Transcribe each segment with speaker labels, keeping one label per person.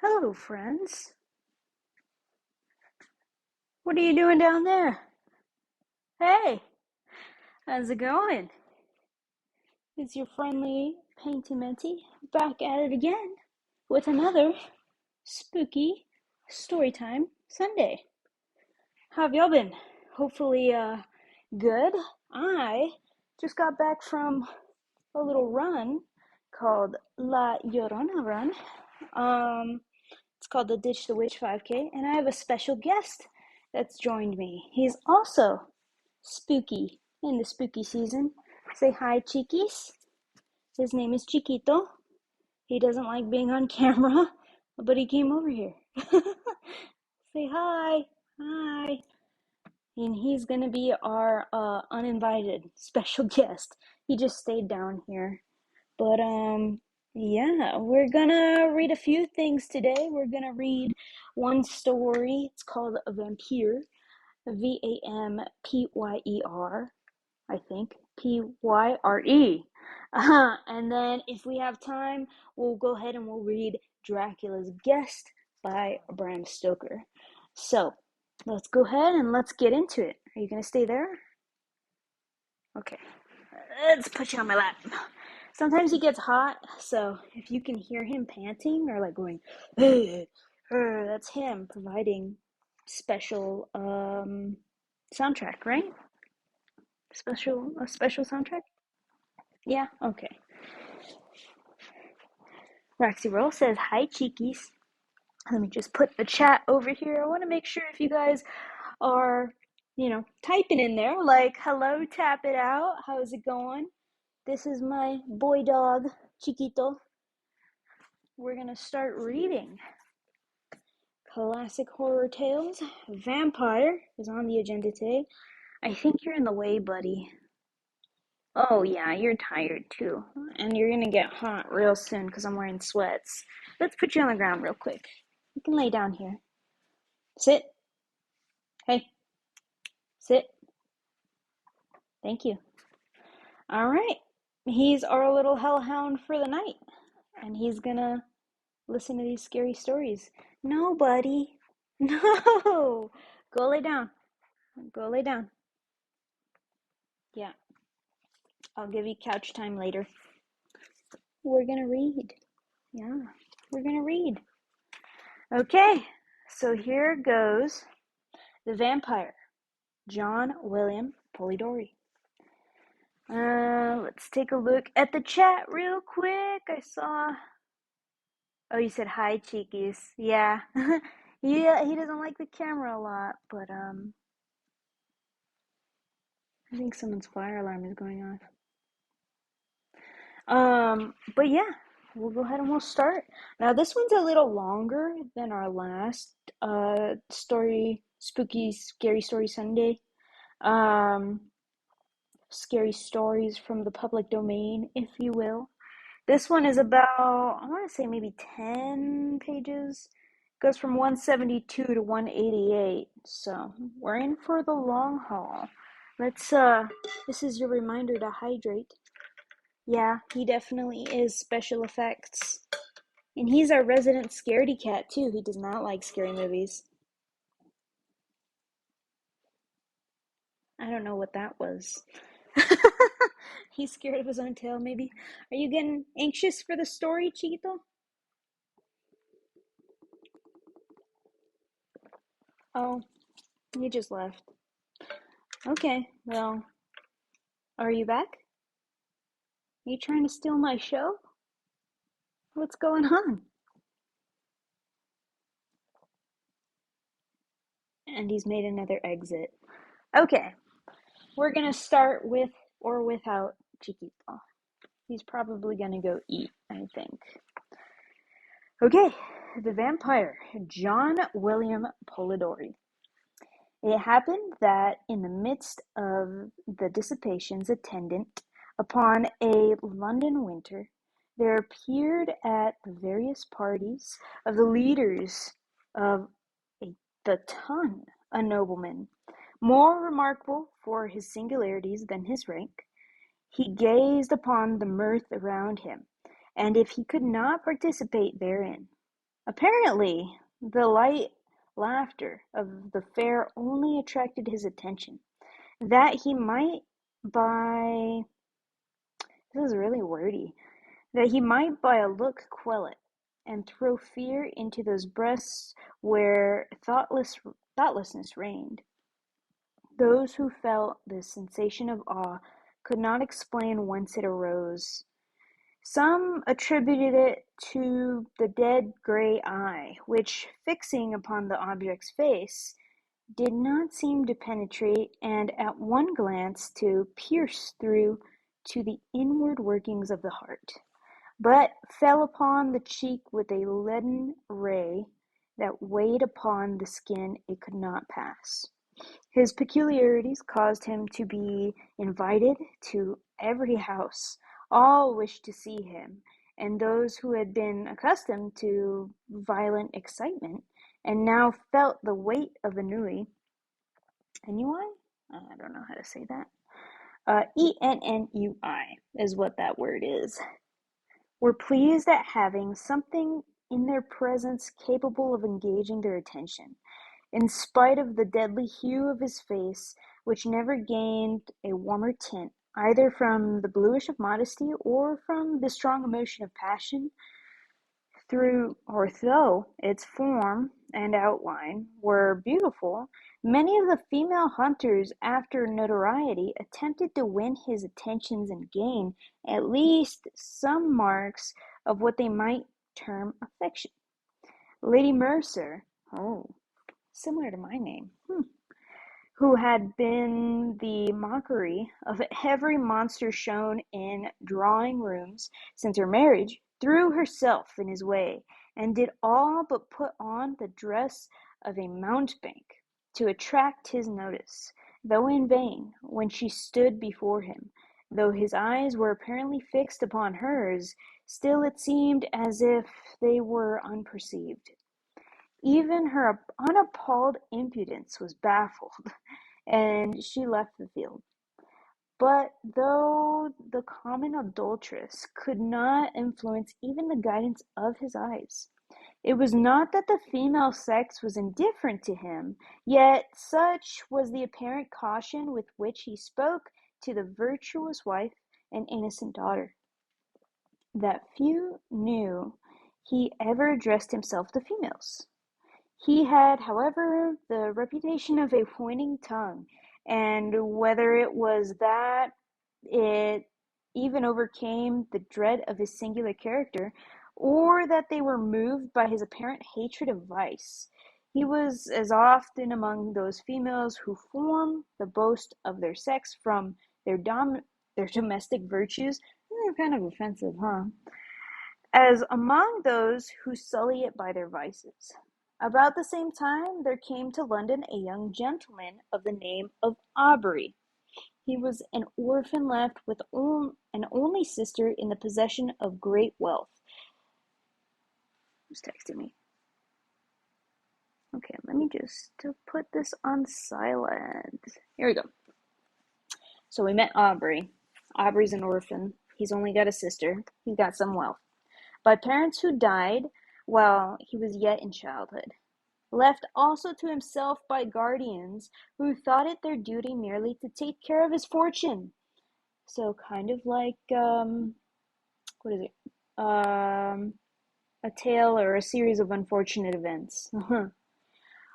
Speaker 1: Hello, friends. What are you doing down there? Hey, how's it going? It's your friendly Painty Minty back at it again with another spooky Storytime Sunday. How have y'all been? Hopefully, good. I just got back from a little run called La Llorona Run. It's called the Ditch the Witch 5K, and I have a special guest that's joined me. He's also spooky in the spooky season. Say hi, Chiquis. His name is Chiquito. He doesn't like being on camera, but he came over here. Say hi. Hi. And he's going to be our uninvited special guest. He just stayed down here. But, yeah, we're gonna read a few things today. We're gonna read one story. It's called Vampyre. Vampyre, I think. Pyre. And then if we have time, we'll go ahead and we'll read Dracula's Guest by Bram Stoker. So let's go ahead and let's get into it. Are you going to stay there? Okay. Let's put you on my lap. Sometimes he gets hot, so if you can hear him panting or like going, that's him providing special soundtrack, right? A special soundtrack? Yeah, okay. Roxy Roll says, hi, Cheekies. Let me just put the chat over here. I want to make sure if you guys are, typing in there, like, hello, tap it out. How's it going? This is my boy dog, Chiquito. We're going to start reading. Classic horror tales. Vampyre is on the agenda today. I think you're in the way, buddy. Oh, yeah, you're tired too. And you're gonna get hot real soon because I'm wearing sweats. Let's put you on the ground real quick. You can lay down here. Sit. Hey, sit. Thank you. All right. He's our little hellhound for the night. And he's gonna listen to these scary stories. No, buddy. No. Go lay down. Go lay down. Yeah. I'll give you couch time later. We're gonna read. Yeah, we're gonna read. Okay, so here goes The Vampyre, John William Polidori. Let's take a look at the chat real quick. I saw. Oh, you said hi, Cheekies. Yeah. Yeah, he doesn't like the camera a lot, but I think someone's fire alarm is going off. But yeah, we'll go ahead and we'll start. Now this one's a little longer than our last spooky scary story Sunday. Um Scary stories from the public domain, if you will. This one is about, I want to say maybe 10 pages. It goes from 172 to 188. So, we're in for the long haul. This is your reminder to hydrate. Yeah, he definitely is special effects. And he's our resident scaredy cat, too. He does not like scary movies. I don't know what that was. He's scared of his own tail, maybe. Are you getting anxious for the story, Chiquito? Oh, you just left. Okay, well, are you back? Are you trying to steal my show? What's going on? And he's made another exit. Okay, we're gonna start with or without Chiquito. He's probably gonna go eat, I think. Okay, The Vampyre, John William Polidori. It happened that in the midst of the dissipations attendant upon a London winter, there appeared at the various parties of the leaders of the ton a nobleman, more remarkable for his singularities than his rank. He gazed upon the mirth around him, and if he could not participate therein, Apparently, the light laughter of the fair only attracted his attention, that he might by this is really wordy, that he might by a look quell it, and throw fear into those breasts where thoughtlessness reigned. Those who felt this sensation of awe could not explain whence it arose. Some attributed it to the dead gray eye, which, fixing upon the object's face, did not seem to penetrate, and at one glance to pierce through to the inward workings of the heart, but fell upon the cheek with a leaden ray that weighed upon the skin it could not pass. His peculiarities caused him to be invited to every house. All wished to see him, and those who had been accustomed to violent excitement, and now felt the weight of ennui, I don't know how to say that. Ennui is what that word is. Were pleased at having something in their presence capable of engaging their attention, in spite of the deadly hue of his face, which never gained a warmer tint, either from the bluish of modesty or from the strong emotion of passion. Though its form and outline were beautiful, many of the female hunters after notoriety attempted to win his attentions and gain at least some marks of what they might term affection. Lady Mercer, oh, similar to my name, who had been the mockery of every monster shown in drawing rooms since her marriage, threw herself in his way, and did all but put on the dress of a mountebank to attract his notice, though in vain, when she stood before him. Though his eyes were apparently fixed upon hers, still it seemed as if they were unperceived. Even her unappalled impudence was baffled, and she left the field. But though the common adulteress could not influence even the guidance of his eyes, it was not that the female sex was indifferent to him, yet such was the apparent caution with which he spoke to the virtuous wife and innocent daughter, that few knew he ever addressed himself to females. He had, however, the reputation of a pointing tongue, and whether it was that it even overcame the dread of his singular character, or that they were moved by his apparent hatred of vice, he was as often among those females who form the boast of their sex from their domestic virtues. Kind of offensive, huh? As among those who sully it by their vices. About the same time there came to London a young gentleman of the name of Aubrey. He was an orphan left with an only sister in the possession of great wealth. Who's texting me? Okay, let me just put this on silent. Here we go. So we met Aubrey. Aubrey's an orphan. He's only got a sister. He's got some wealth. By parents who died while he was yet in childhood. Left also to himself by guardians who thought it their duty merely to take care of his fortune. So kind of like, what is it? A tale or a series of unfortunate events.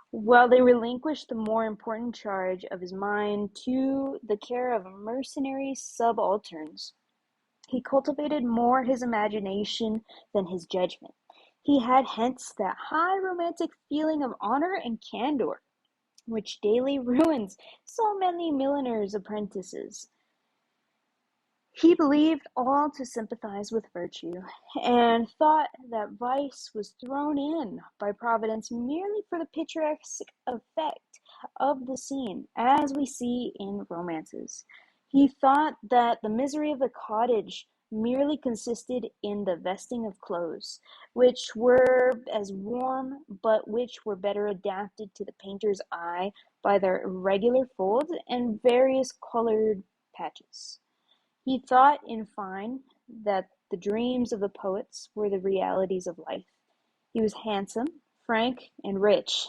Speaker 1: While they relinquished the more important charge of his mind to the care of mercenary subalterns, he cultivated more his imagination than his judgment. He had hence that high romantic feeling of honor and candor, which daily ruins so many milliners' apprentices. He believed all to sympathize with virtue, and thought that vice was thrown in by Providence merely for the picturesque effect of the scene, as we see in romances. He thought that the misery of the cottage merely consisted in the vesting of clothes, which were as warm, but which were better adapted to the painter's eye by their irregular folds and various colored patches. He thought, in fine, that the dreams of the poets were the realities of life, He was handsome, frank, and rich.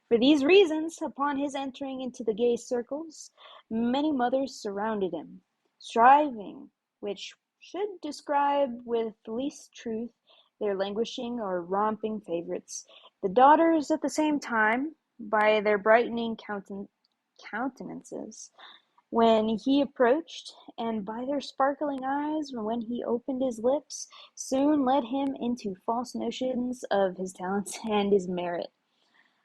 Speaker 1: For these reasons, upon his entering into the gay circles, many mothers surrounded him, striving, which should describe with least truth, their languishing or romping favorites. The daughters, at the same time, by their brightening countenances, when he approached, and by their sparkling eyes when he opened his lips, soon led him into false notions of his talents and his merit.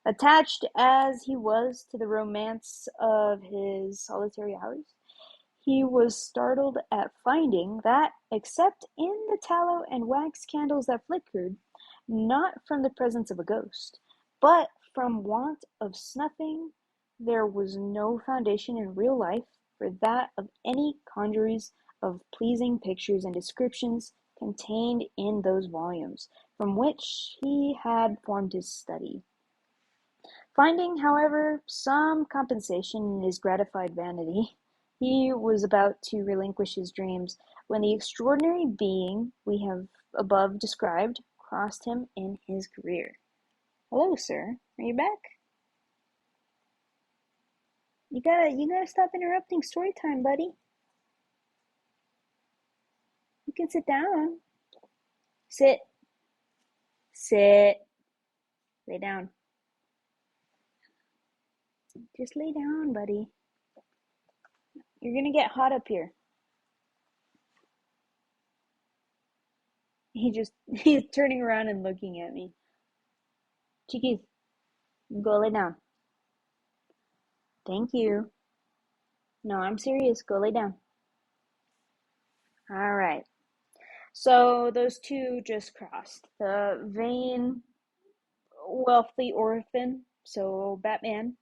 Speaker 1: Attached as he was to the romance of his solitary hours, he was startled at finding that, except in the tallow and wax candles that flickered, not from the presence of a ghost, but from want of snuffing, there was no foundation in real life for that of any congeries of pleasing pictures and descriptions contained in those volumes, from which he had formed his study. Finding, however, some compensation in his gratified vanity, he was about to relinquish his dreams when the extraordinary being we have above described crossed him in his career. Hello, sir. Are you back? You gotta stop interrupting story time, buddy. You can sit down. Sit. Sit. Lay down. Just lay down, buddy. You're gonna get hot up here. He's turning around and looking at me. Chiquis, go lay down. Thank you. No, I'm serious. Go lay down. All right. So those two just crossed. The vain, wealthy orphan, so Batman,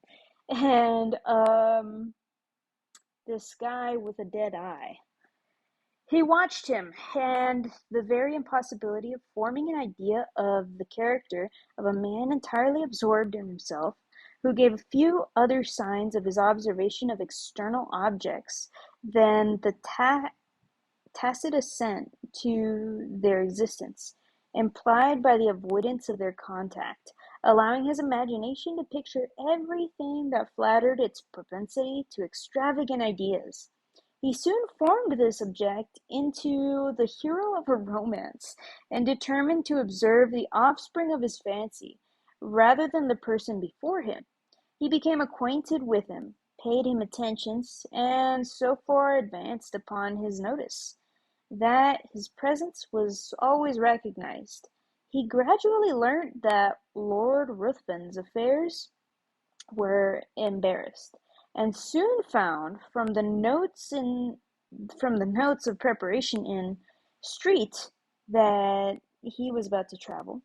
Speaker 1: and this guy with a dead eye. He watched him, and the very impossibility of forming an idea of the character of a man entirely absorbed in himself, who gave few other signs of his observation of external objects than the tacit assent to their existence, implied by the avoidance of their contact, allowing his imagination to picture everything that flattered its propensity to extravagant ideas. He soon formed this object into the hero of a romance, and determined to observe the offspring of his fancy, rather than the person before him. He became acquainted with him, paid him attentions, and so far advanced upon his notice, that his presence was always recognized. He gradually learnt that Lord Ruthven's affairs were embarrassed, and soon found from the notes of preparation in street that he was about to travel.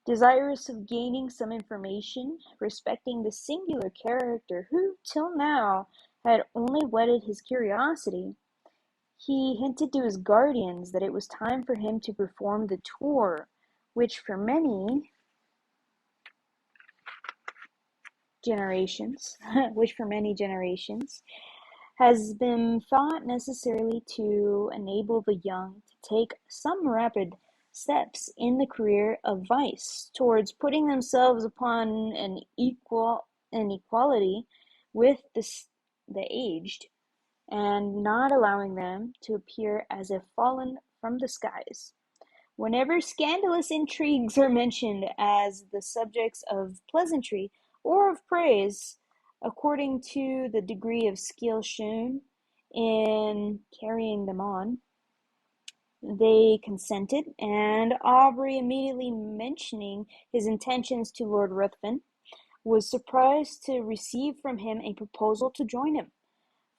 Speaker 1: Desirous of gaining some information respecting the singular character who till now had only whetted his curiosity, he hinted to his guardians that it was time for him to perform the tour which for many generations has been thought necessarily to enable the young to take some rapid steps in the career of vice towards putting themselves upon an equality with the aged, and not allowing them to appear as if fallen from the skies. Whenever scandalous intrigues are mentioned as the subjects of pleasantry or of praise, according to the degree of skill shown in carrying them on, they consented, and Aubrey, immediately mentioning his intentions to Lord Ruthven, was surprised to receive from him a proposal to join him.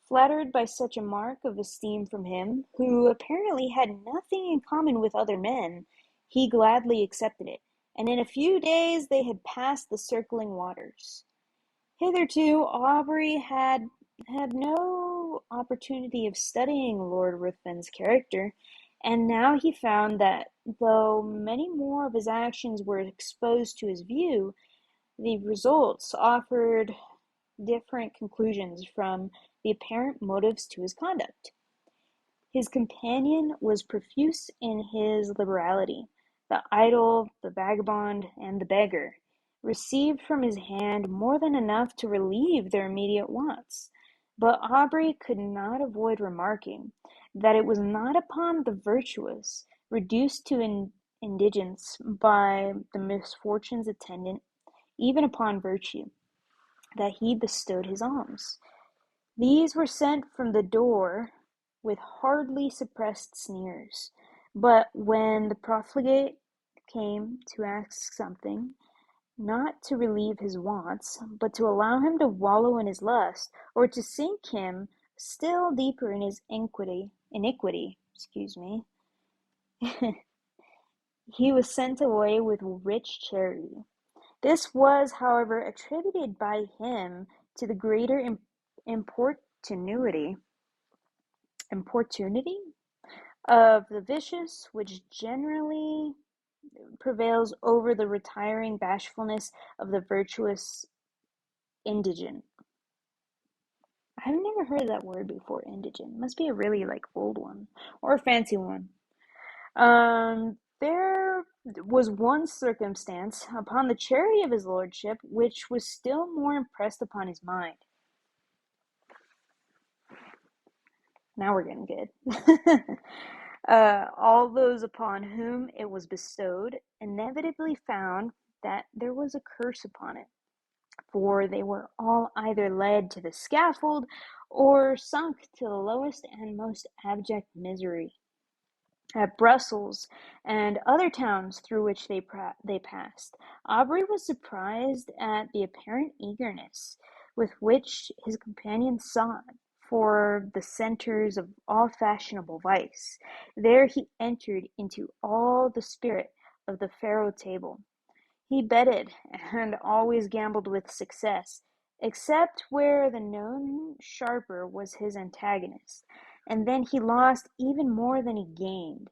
Speaker 1: Flattered by such a mark of esteem from him, who apparently had nothing in common with other men, he gladly accepted it, and in a few days they had passed the circling waters. Hitherto Aubrey had had no opportunity of studying Lord Ruthven's character, and now he found that, though many more of his actions were exposed to his view, the results offered different conclusions from the apparent motives to his conduct. His companion was profuse in his liberality, the idle, the vagabond, and the beggar, received from his hand more than enough to relieve their immediate wants. But Aubrey could not avoid remarking that it was not upon the virtuous, reduced to indigence by the misfortunes attendant even upon virtue, that he bestowed his alms. These were sent from the door with hardly suppressed sneers. But when the profligate came to ask something, not to relieve his wants, but to allow him to wallow in his lust, or to sink him still deeper in his iniquity, he was sent away with rich charity. This was, however, attributed by him to the greater importunity of the vicious, which generally prevails over the retiring bashfulness of the virtuous indigent. I've never heard that word before, indigent. Must be a really old one or a fancy one. There was one circumstance upon the charity of his lordship which was still more impressed upon his mind. Now we're getting good. All those upon whom it was bestowed inevitably found that there was a curse upon it, for they were all either led to the scaffold or sunk to the lowest and most abject misery. At Brussels and other towns through which they passed, Aubrey was surprised at the apparent eagerness with which his companions sought for the centres of all fashionable vice. There he entered into all the spirit of the faro table. He betted and always gambled with success, except where the known sharper was his antagonist, and then he lost even more than he gained.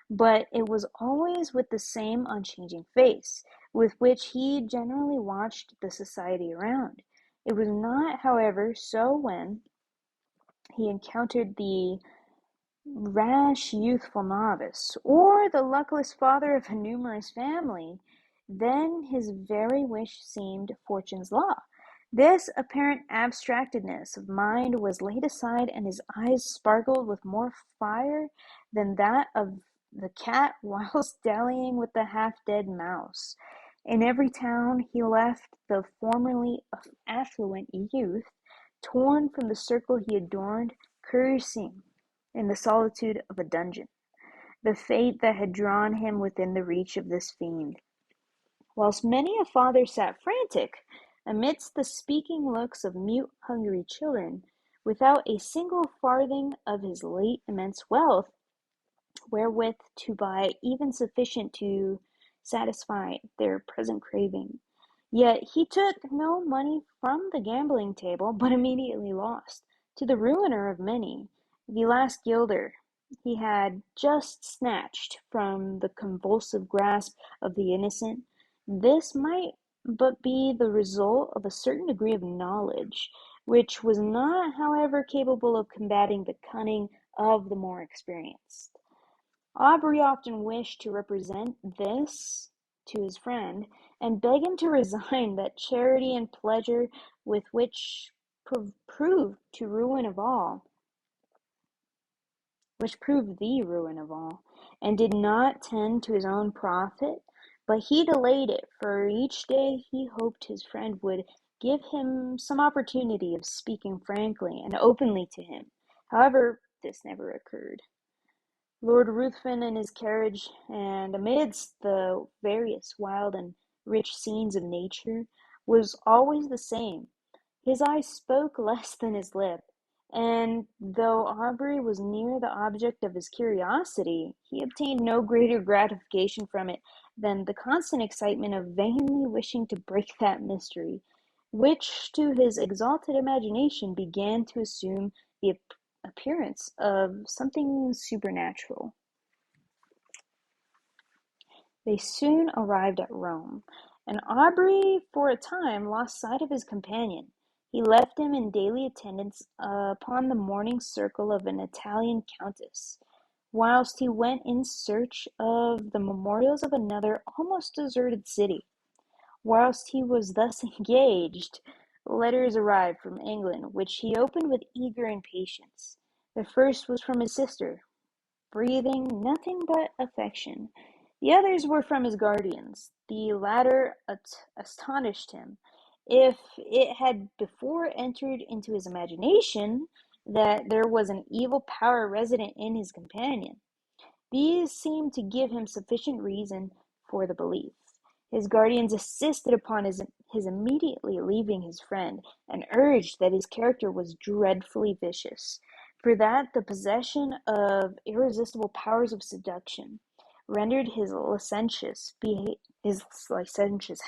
Speaker 1: But it was always with the same unchanging face, with which he generally watched the society around. It was not, however, so when he encountered the rash youthful novice, or the luckless father of a numerous family. Then his very wish seemed fortune's law. This apparent abstractedness of mind was laid aside, and his eyes sparkled with more fire than that of the cat whilst dallying with the half-dead mouse. In every town he left the formerly affluent youth, torn from the circle he adorned, cursing in the solitude of a dungeon the fate that had drawn him within the reach of this fiend, whilst many a father sat frantic amidst the speaking looks of mute hungry children, without a single farthing of his late immense wealth wherewith to buy even sufficient to satisfy their present craving. Yet he took no money from the gambling table, but immediately lost, to the ruiner of many, the last guilder he had just snatched from the convulsive grasp of the innocent. This might but be the result of a certain degree of knowledge, which was not, however, capable of combating the cunning of the more experienced. Aubrey often wished to represent this to his friend, and beg him to resign that charity and pleasure with which proved the ruin of all, and did not tend to his own profit. But he delayed it, for each day he hoped his friend would give him some opportunity of speaking frankly and openly to him. However, this never occurred. Lord Ruthven in his carriage, and amidst the various wild and rich scenes of nature, was always the same. His eye spoke less than his lip, and though Aubrey was near the object of his curiosity, he obtained no greater gratification from it than the constant excitement of vainly wishing to break that mystery, which to his exalted imagination began to assume the appearance of something supernatural. They soon arrived at Rome, and Aubrey for a time lost sight of his companion. He left him in daily attendance upon the morning circle of an Italian countess, whilst he went in search of the memorials of another almost deserted city. Whilst he was thus engaged, letters arrived from England, which he opened with eager impatience. The first was from his sister, breathing nothing but affection. The others were from his guardians. The latter astonished him. If it had before entered into his imagination that there was an evil power resident in his companion, these seemed to give him sufficient reason for the belief. His guardians insisted upon his immediately leaving his friend, and urged that his character was dreadfully vicious, for that the possession of irresistible powers of seduction rendered his licentious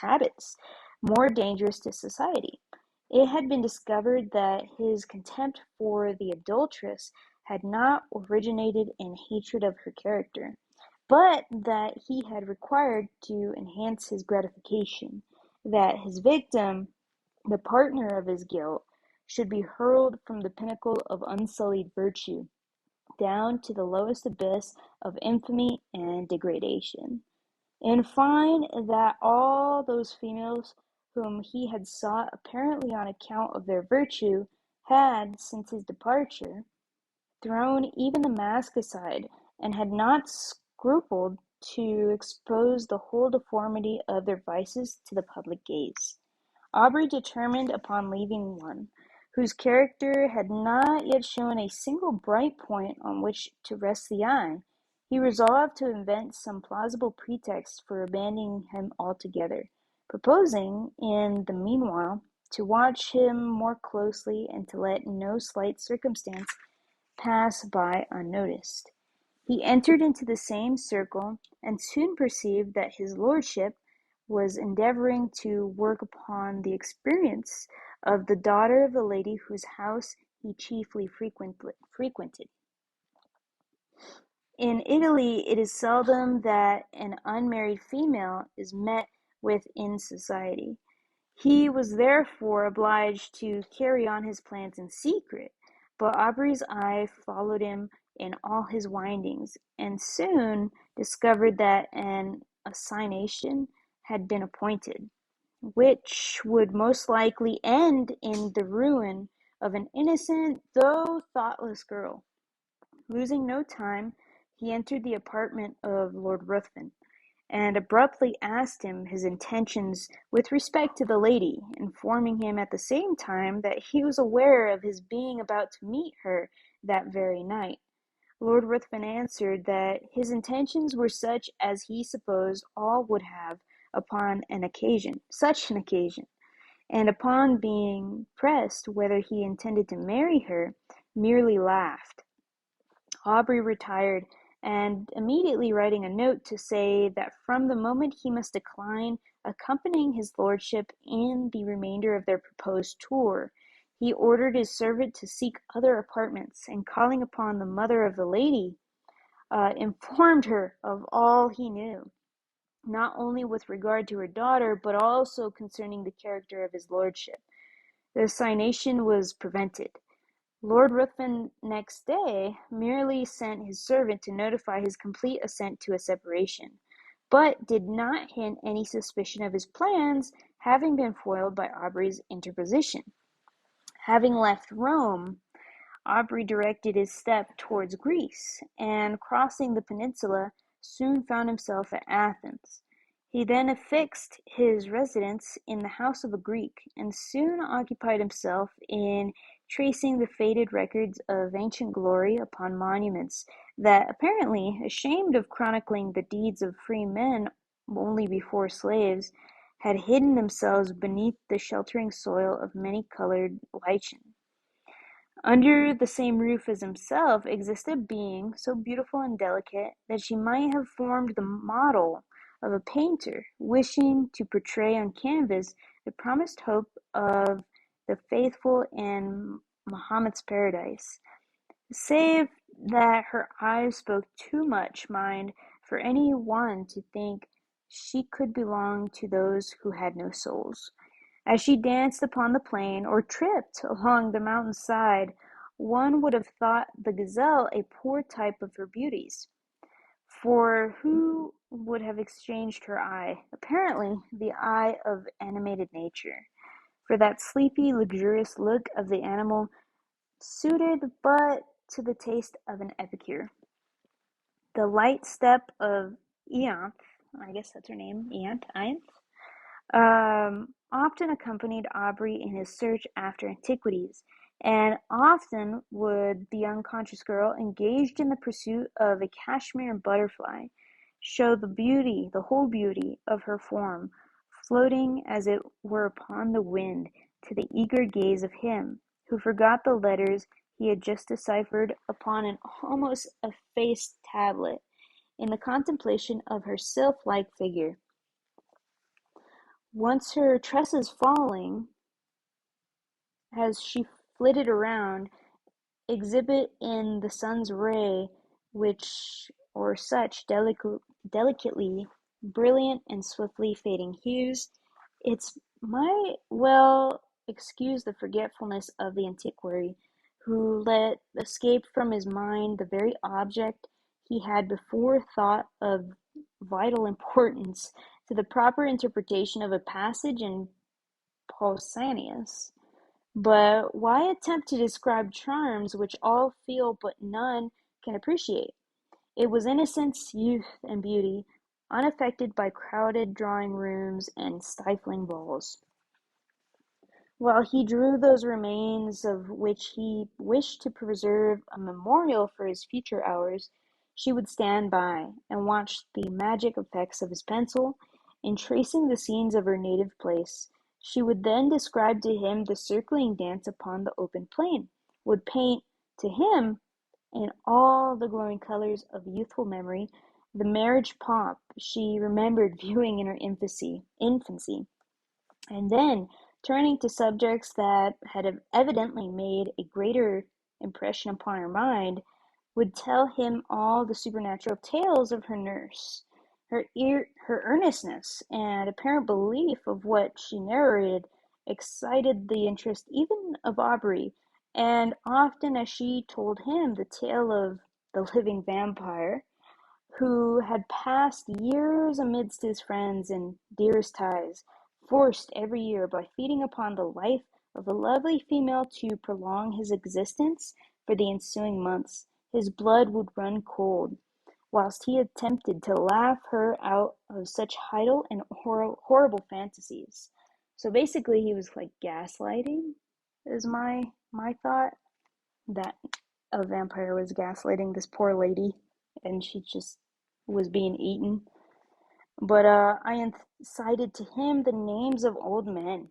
Speaker 1: habits more dangerous to society. It had been discovered that his contempt for the adulteress had not originated in hatred of her character, but that he had required to enhance his gratification, that his victim, the partner of his guilt, should be hurled from the pinnacle of unsullied virtue down to the lowest abyss of infamy and degradation. In fine, that all those females whom he had sought apparently on account of their virtue had, since his departure, thrown even the mask aside, and had not scrupled to expose the whole deformity of their vices to the public gaze. Aubrey determined upon leaving one, whose character had not yet shown a single bright point on which to rest the eye. He resolved to invent some plausible pretext for abandoning him altogether, proposing, in the meanwhile, to watch him more closely, and to let no slight circumstance pass by unnoticed. He entered into the same circle, and soon perceived that his lordship was endeavouring to work upon the experience of the daughter of the lady whose house he chiefly frequented. In Italy, it is seldom that an unmarried female is met with in society. He was therefore obliged to carry on his plans in secret, but Aubrey's eye followed him in all his windings, and soon discovered that an assignation had been appointed, which would most likely end in the ruin of an innocent though thoughtless girl. Losing no time, he entered the apartment of Lord Ruthven, and abruptly asked him his intentions with respect to the lady, informing him at the same time that he was aware of his being about to meet her that very night. Lord Ruthven answered that his intentions were such as he supposed all would have upon such an occasion, and upon being pressed whether he intended to marry her, merely laughed. Aubrey retired, and immediately writing a note to say that from the moment he must decline accompanying his lordship in the remainder of their proposed tour, he ordered his servant to seek other apartments, and calling upon the mother of the lady, informed her of all he knew, not only with regard to her daughter, but also concerning the character of his lordship. The assignation was prevented. Lord Ruthven next day merely sent his servant to notify his complete assent to a separation, but did not hint any suspicion of his plans having been foiled by Aubrey's interposition. Having left Rome, Aubrey directed his steps towards Greece, and crossing the peninsula, soon found himself at Athens. He then affixed his residence in the house of a Greek, and soon occupied himself in tracing the faded records of ancient glory upon monuments that, apparently ashamed of chronicling the deeds of free men only before slaves, had hidden themselves beneath the sheltering soil of many-colored lichen. Under the same roof as himself existed a being so beautiful and delicate that she might have formed the model of a painter wishing to portray on canvas the promised hope of the faithful in Mahomet's paradise, save that her eyes spoke too much mind for any one to think she could belong to those who had no souls. As she danced upon the plain, or tripped along the mountain side, One would have thought the gazelle a poor type of her beauties. For who would have exchanged her eye, apparently the eye of animated nature, for that sleepy, luxurious look of the animal suited but to the taste of an epicure? The light step of Ianthe, I guess that's her name, Ianthe, often accompanied Aubrey in his search after antiquities, and often would the unconscious girl, engaged in the pursuit of a cashmere butterfly, show the whole beauty of her form, floating as it were upon the wind, to the eager gaze of him who forgot the letters he had just deciphered upon an almost effaced tablet, in the contemplation of her sylph-like figure. Once her tresses falling, as she flitted around, exhibit in the sun's ray which or such delicately brilliant and swiftly fading hues, it's might well excuse the forgetfulness of the antiquary, who let escape from his mind the very object he had before thought of vital importance to the proper interpretation of a passage in Pausanias. But why attempt to describe charms which all feel but none can appreciate? It was innocence, youth, and beauty, unaffected by crowded drawing-rooms and stifling balls. While he drew those remains of which he wished to preserve a memorial for his future hours, she would stand by and watch the magic effects of his pencil in tracing the scenes of her native place. She would then describe to him the circling dance upon the open plain, would paint to him, in all the glowing colors of youthful memory, the marriage pomp she remembered viewing in her infancy, and then, turning to subjects that had evidently made a greater impression upon her mind, would tell him all the supernatural tales of her nurse. Her earnestness and apparent belief of what she narrated excited the interest even of Aubrey, and often as she told him the tale of the living vampire, who had passed years amidst his friends and dearest ties, forced every year by feeding upon the life of a lovely female to prolong his existence for the ensuing months, his blood would run cold, whilst he attempted to laugh her out of such idle and horrible fantasies. So basically, he was like gaslighting, is my thought, that a vampire was gaslighting this poor lady, and she just was being eaten. But I cited to him the names of old men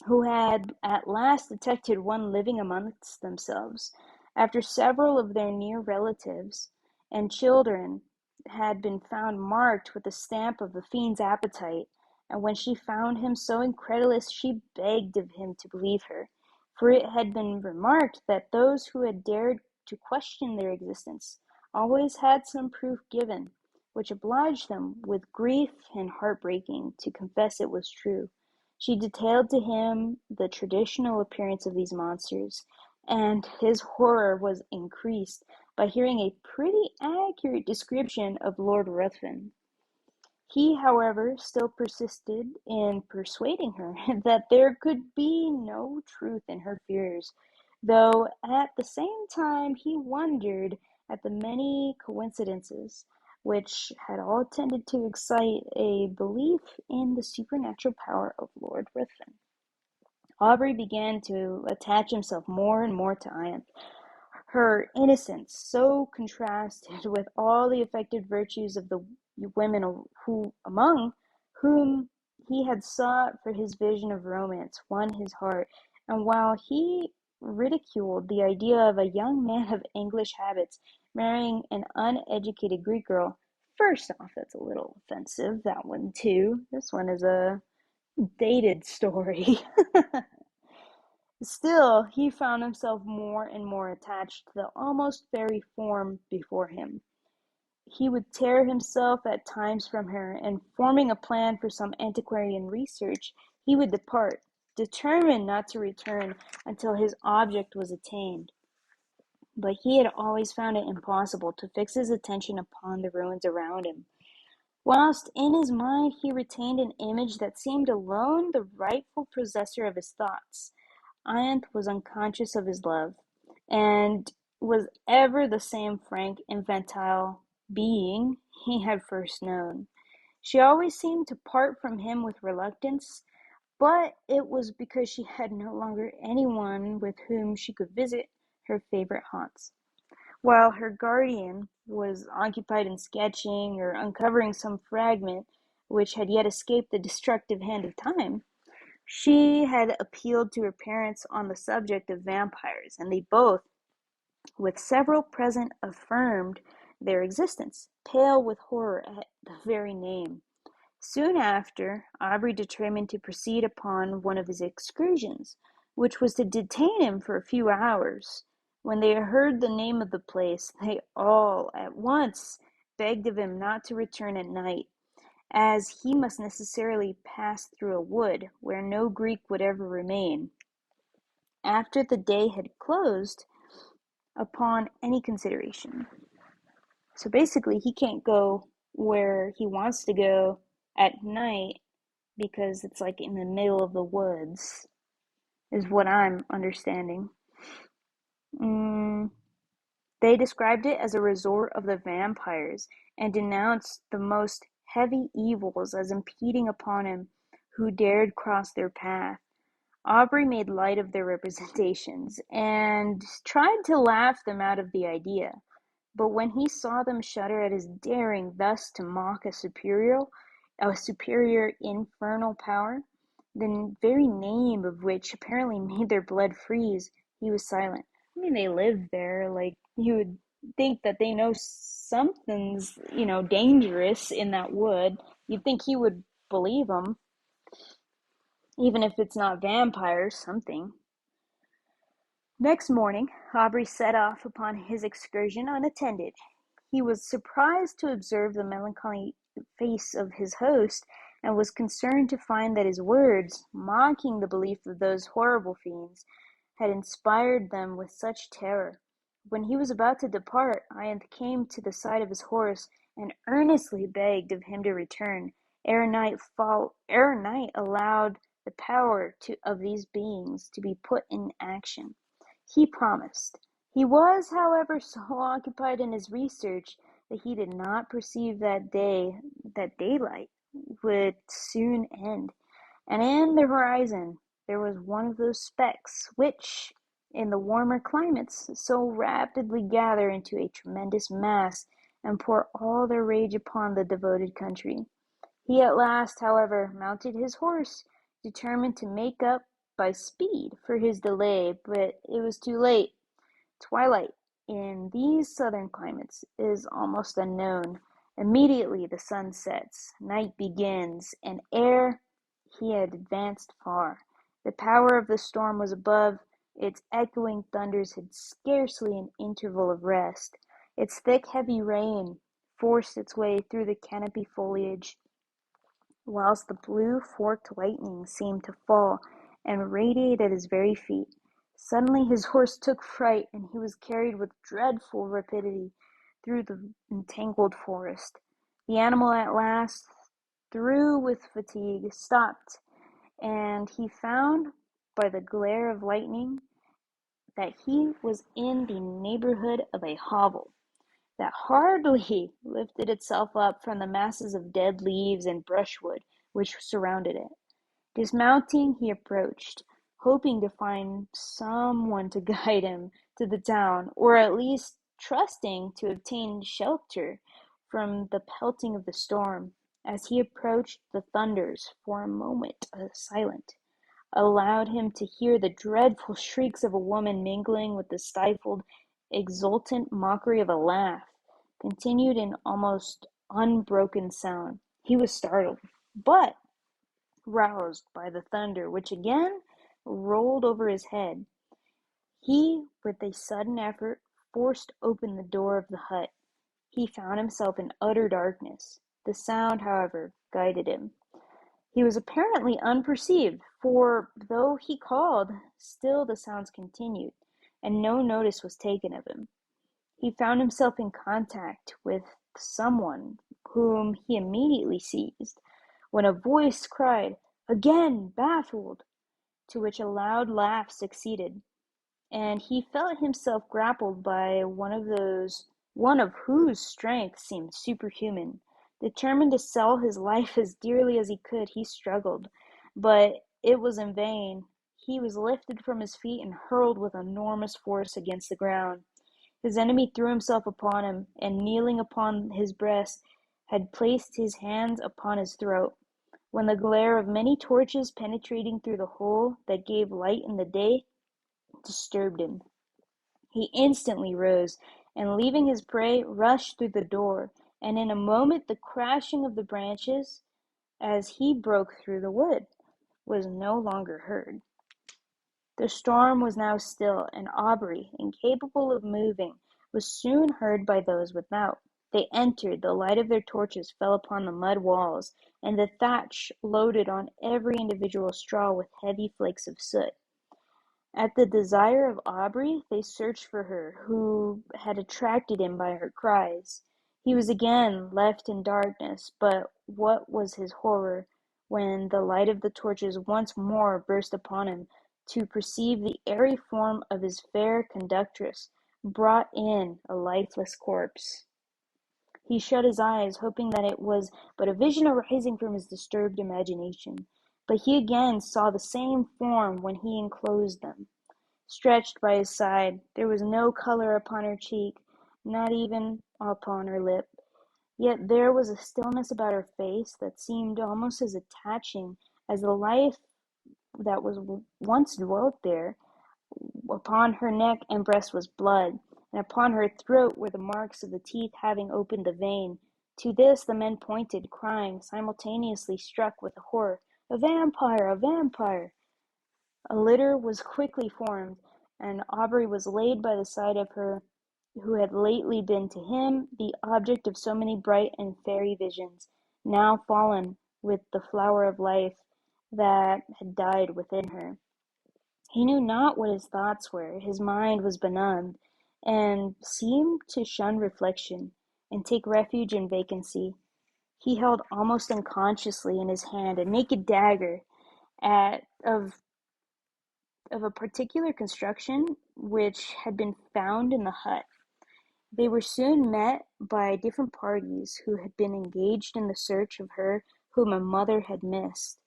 Speaker 1: who had at last detected one living amongst themselves, after several of their near relatives and children had been found marked with the stamp of the fiend's appetite, and when she found him so incredulous, she begged of him to believe her, for it had been remarked that those who had dared to question their existence always had some proof given, which obliged them, with grief and heartbreaking, to confess it was true. She detailed to him the traditional appearance of these monsters, and his horror was increased by hearing a pretty accurate description of Lord Ruthven. He, however, still persisted in persuading her that there could be no truth in her fears, though at the same time he wondered at the many coincidences which had all tended to excite a belief in the supernatural power of Lord Ruthven. Aubrey began to attach himself more and more to Ianthe. Her innocence so contrasted with all the affected virtues of the women among whom he had sought for his vision of romance, won his heart, and while he ridiculed the idea of a young man of English habits marrying an uneducated Greek girl, first off, that's a little offensive, that one too. This one is a dated story. Still, he found himself more and more attached to the almost fairy form before him. He would tear himself at times from her, and forming a plan for some antiquarian research, he would depart, determined not to return until his object was attained. but he had always found it impossible to fix his attention upon the ruins around him, whilst in his mind he retained an image that seemed alone the rightful possessor of his thoughts. Ianthe was unconscious of his love, and was ever the same frank, infantile being he had first known. She always seemed to part from him with reluctance, but it was because she had no longer anyone with whom she could visit her favorite haunts. While her guardian was occupied in sketching or uncovering some fragment which had yet escaped the destructive hand of time, she had appealed to her parents on the subject of vampires, and they both, with several present, affirmed their existence, pale with horror at the very name. Soon after, Aubrey determined to proceed upon one of his excursions, which was to detain him for a few hours. When they heard the name of the place, they all at once begged of him not to return at night, as he must necessarily pass through a wood where no Greek would ever remain, after the day had closed upon any consideration. So basically, he can't go where he wants to go at night because it's like in the middle of the woods, is what I'm understanding. They described it as a resort of the vampires and denounced the most heavy evils as impeding upon him who dared cross their path. Aubrey made light of their representations and tried to laugh them out of the idea. But when he saw them shudder at his daring thus to mock a superior infernal power, the very name of which apparently made their blood freeze, he was silent. I mean, they live there. Like, you would think that they know something's, dangerous in that wood. You'd think he would believe them, even if it's not vampires, something. Next morning, Aubrey set off upon his excursion unattended. He was surprised to observe the melancholy face of his host, and was concerned to find that his words, mocking the belief of those horrible fiends, had inspired them with such terror. When he was about to depart, Ianthe came to the side of his horse, and earnestly begged of him to return, ere night allowed the power of these beings to be put in action. He promised. He was, however, so occupied in his research that he did not perceive that daylight would soon end, and in the horizon there was one of those specks which, in the warmer climates, so rapidly gather into a tremendous mass and pour all their rage upon the devoted country. He at last, however, mounted his horse, determined to make up by speed for his delay, but it was too late. Twilight in these southern climates is almost unknown. Immediately the sun sets, night begins, and ere he had advanced far, the power of the storm was above. Its echoing thunders had scarcely an interval of rest. Its thick, heavy rain forced its way through the canopy foliage, whilst the blue forked lightning seemed to fall and radiate at his very feet. Suddenly his horse took fright, and he was carried with dreadful rapidity through the entangled forest. The animal at last, through with fatigue, stopped, and he found by the glare of lightning that he was in the neighborhood of a hovel that hardly lifted itself up from the masses of dead leaves and brushwood which surrounded it. Dismounting, he approached, hoping to find someone to guide him to the town, or at least trusting to obtain shelter from the pelting of the storm. As he approached, the thunders, for a moment silent, allowed him to hear the dreadful shrieks of a woman mingling with the stifled, exultant mockery of a laugh, continued in almost unbroken sound. He was startled, but roused by the thunder, which again rolled over his head. He, with a sudden effort, forced open the door of the hut. He found himself in utter darkness. The sound, however, guided him. He was apparently unperceived, for though he called, still the sounds continued. and no notice was taken of him. He found himself in contact with someone whom he immediately seized, when a voice cried, "Again, baffled!" to which a loud laugh succeeded, and he felt himself grappled by one of whose strength seemed superhuman. Determined to sell his life as dearly as he could, he struggled, but it was in vain. He was lifted from his feet and hurled with enormous force against the ground. His enemy threw himself upon him, and kneeling upon his breast, had placed his hands upon his throat, when the glare of many torches penetrating through the hole that gave light in the day disturbed him. He instantly rose, and leaving his prey, rushed through the door, and in a moment the crashing of the branches, as he broke through the wood, was no longer heard. The storm was now still, and Aubrey, incapable of moving, was soon heard by those without. They entered, the light of their torches fell upon the mud walls, and the thatch loaded on every individual straw with heavy flakes of soot. At the desire of Aubrey, they searched for her, who had attracted him by her cries. He was again left in darkness, but what was his horror, when the light of the torches once more burst upon him, to perceive the airy form of his fair conductress brought in a lifeless corpse. He shut his eyes, hoping that it was but a vision arising from his disturbed imagination, but he again saw the same form when he enclosed them. Stretched by his side, there was no color upon her cheek, not even upon her lip, yet there was a stillness about her face that seemed almost as attaching as the life that was once dwelt there. Upon her neck and breast was blood, and upon her throat were the marks of the teeth having opened the vein. To this the men pointed, crying, simultaneously struck with horror, "A vampire! A vampire!" A litter was quickly formed, and Aubrey was laid by the side of her who had lately been to him the object of so many bright and fairy visions, now fallen with the flower of life that had died within her. He knew not what his thoughts were. His mind was benumbed, and seemed to shun reflection, and take refuge in vacancy. He held almost unconsciously in his hand a naked dagger of a particular construction which had been found in the hut. They were soon met by different parties who had been engaged in the search of her whom a mother had missed.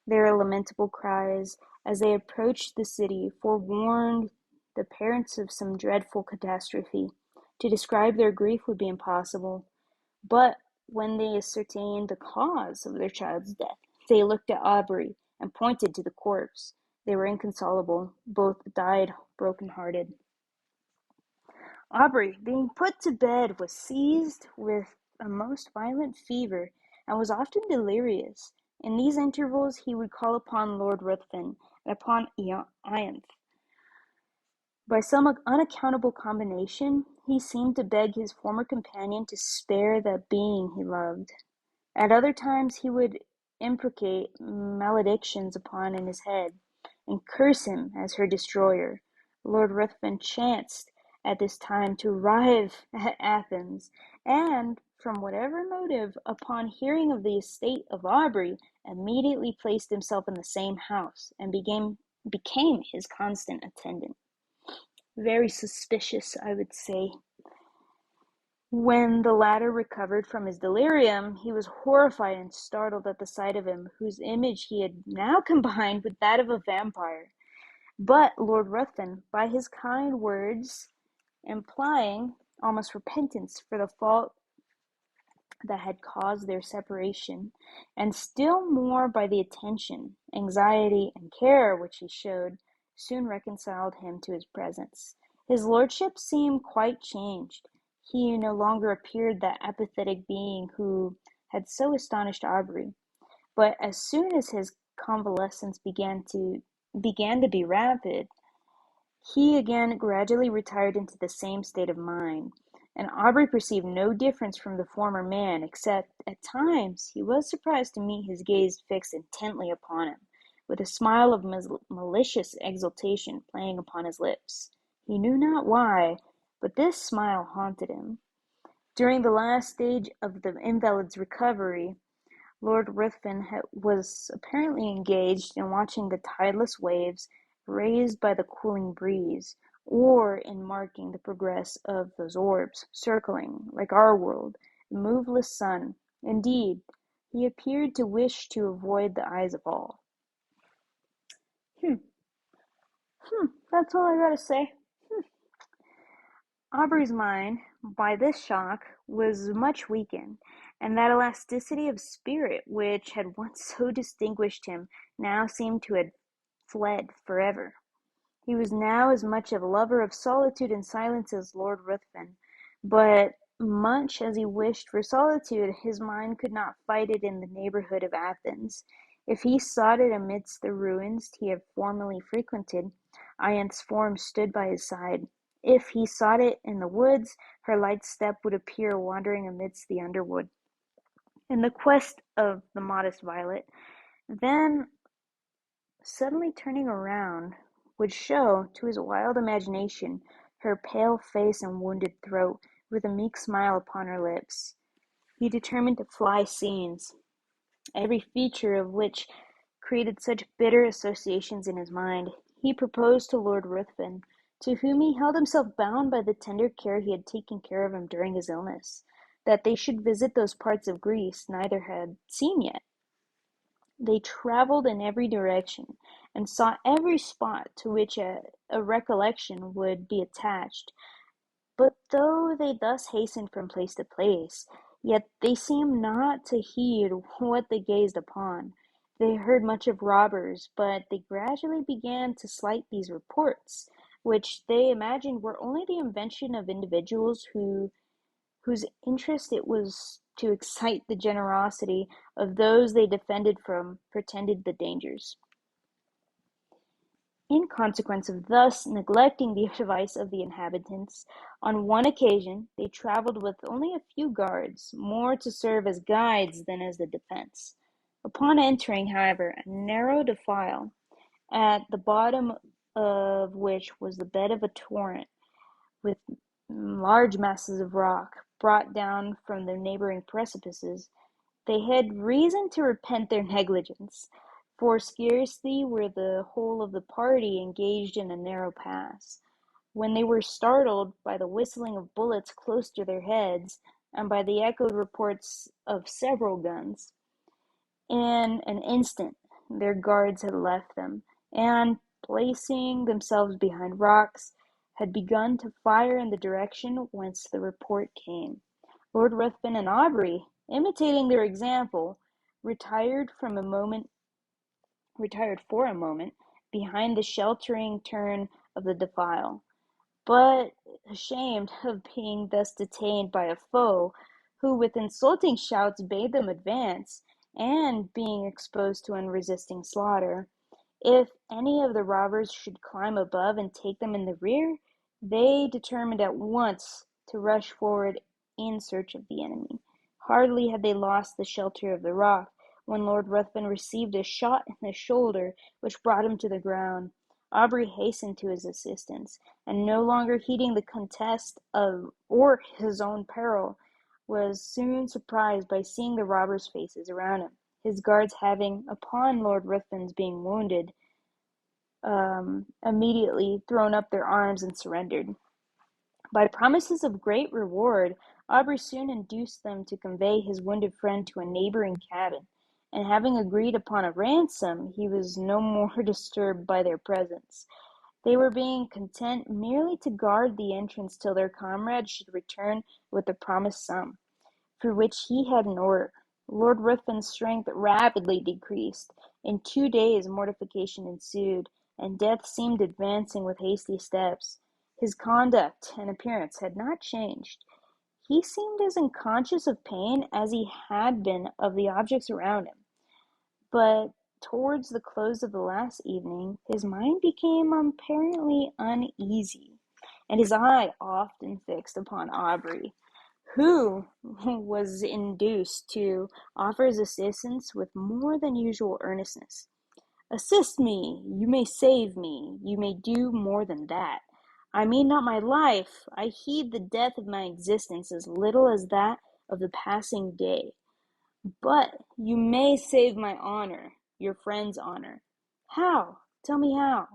Speaker 1: Their lamentable cries, as they approached the city, forewarned the parents of some dreadful catastrophe. To describe their grief would be impossible, but when they ascertained the cause of their child's death, they looked at Aubrey and pointed to the corpse. They were inconsolable. Both died broken-hearted. Aubrey, being put to bed, was seized with a most violent fever, and was often delirious. In these intervals he would call upon Lord Ruthven and upon Ianthe. By some unaccountable combination, he seemed to beg his former companion to spare that being he loved. At other times he would imprecate maledictions upon his head, and curse him as her destroyer. Lord Ruthven chanced at this time to arrive at Athens, and, from whatever motive, upon hearing of the estate of Aubrey, immediately placed himself in the same house, and became his constant attendant. Very suspicious, I would say. When the latter recovered from his delirium, he was horrified and startled at the sight of him, whose image he had now combined with that of a vampire. But Lord Ruthven, by his kind words, implying almost repentance for the fault that had caused their separation, and still more by the attention, anxiety, and care which he showed, soon reconciled him to his presence. His lordship seemed quite changed. He no longer appeared that apathetic being who had so astonished Aubrey. But as soon as his convalescence began to be rapid, he again gradually retired into the same state of mind, and Aubrey perceived no difference from the former man, except at times he was surprised to meet his gaze fixed intently upon him, with a smile of malicious exultation playing upon his lips. He knew not why, but this smile haunted him. During the last stage of the invalid's recovery, Lord Ruthven was apparently engaged in watching the tideless waves raised by the cooling breeze, or in marking the progress of those orbs, circling, like our world, a moveless sun. Indeed, he appeared to wish to avoid the eyes of all. That's all I gotta say. Aubrey's mind, by this shock, was much weakened, and that elasticity of spirit which had once so distinguished him now seemed to have fled forever. He was now as much a lover of solitude and silence as Lord Ruthven, but much as he wished for solitude, his mind could not find it in the neighbourhood of Athens. If he sought it amidst the ruins he had formerly frequented, Iant's form stood by his side. If he sought it in the woods, her light step would appear wandering amidst the underwood. In the quest of the modest Violet, then, suddenly turning around, would show, to his wild imagination, her pale face and wounded throat, with a meek smile upon her lips. He determined to fly scenes, every feature of which created such bitter associations in his mind. He proposed to Lord Ruthven, to whom he held himself bound by the tender care he had taken care of him during his illness, that they should visit those parts of Greece neither had seen yet. They travelled in every direction, and saw every spot to which a recollection would be attached. But though they thus hastened from place to place, yet they seemed not to heed what they gazed upon. They heard much of robbers, but they gradually began to slight these reports, which they imagined were only the invention of individuals whose interest it was to excite the generosity of those they defended from pretended the dangers. In consequence of thus neglecting the advice of the inhabitants, on one occasion they travelled with only a few guards, more to serve as guides than as a defence. Upon entering, however, a narrow defile, at the bottom of which was the bed of a torrent, with large masses of rock brought down from the neighbouring precipices, they had reason to repent their negligence, for scarcely were the whole of the party engaged in a narrow pass, when they were startled by the whistling of bullets close to their heads, and by the echoed reports of several guns. In an instant their guards had left them, and, placing themselves behind rocks, had begun to fire in the direction whence the report came. Lord Ruthven and Aubrey, imitating their example, retired for a moment behind the sheltering turn of the defile, but ashamed of being thus detained by a foe, who with insulting shouts bade them advance, and being exposed to unresisting slaughter, if any of the robbers should climb above and take them in the rear, they determined at once to rush forward in search of the enemy. Hardly had they lost the shelter of the rock, when Lord Ruthven received a shot in the shoulder which brought him to the ground. Aubrey hastened to his assistance, and no longer heeding the contest or his own peril, was soon surprised by seeing the robbers' faces around him. His guards having, upon Lord Ruthven's being wounded, immediately thrown up their arms and surrendered. By promises of great reward, Aubrey soon induced them to convey his wounded friend to a neighbouring cabin, and having agreed upon a ransom, he was no more disturbed by their presence. They were being content merely to guard the entrance till their comrade should return with the promised sum, for which he had an order. Lord Ruthven's strength rapidly decreased. In 2 days mortification ensued, and death seemed advancing with hasty steps. His conduct and appearance had not changed. He seemed as unconscious of pain as he had been of the objects around him. But towards the close of the last evening, his mind became apparently uneasy, and his eye often fixed upon Aubrey, who was induced to offer his assistance with more than usual earnestness. "Assist me, you may save me, you may do more than that. I mean not my life. I heed the death of my existence as little as that of the passing day. But you may save my honor, your friend's honor. How? Tell me how.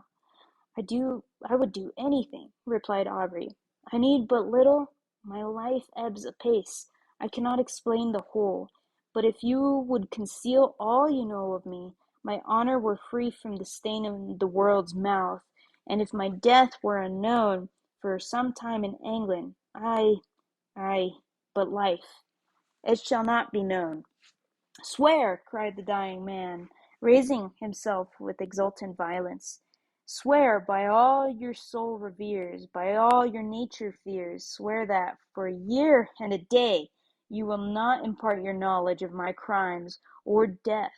Speaker 1: I would do anything, replied Aubrey. I need but little. My life ebbs apace. I cannot explain the whole. But if you would conceal all you know of me, my honor were free from the stain of the world's mouth, and if my death were unknown for some time in England, but life, it shall not be known. Swear, cried the dying man, raising himself with exultant violence. Swear by all your soul reveres, by all your nature fears, swear that, for a year and a day, you will not impart your knowledge of my crimes or death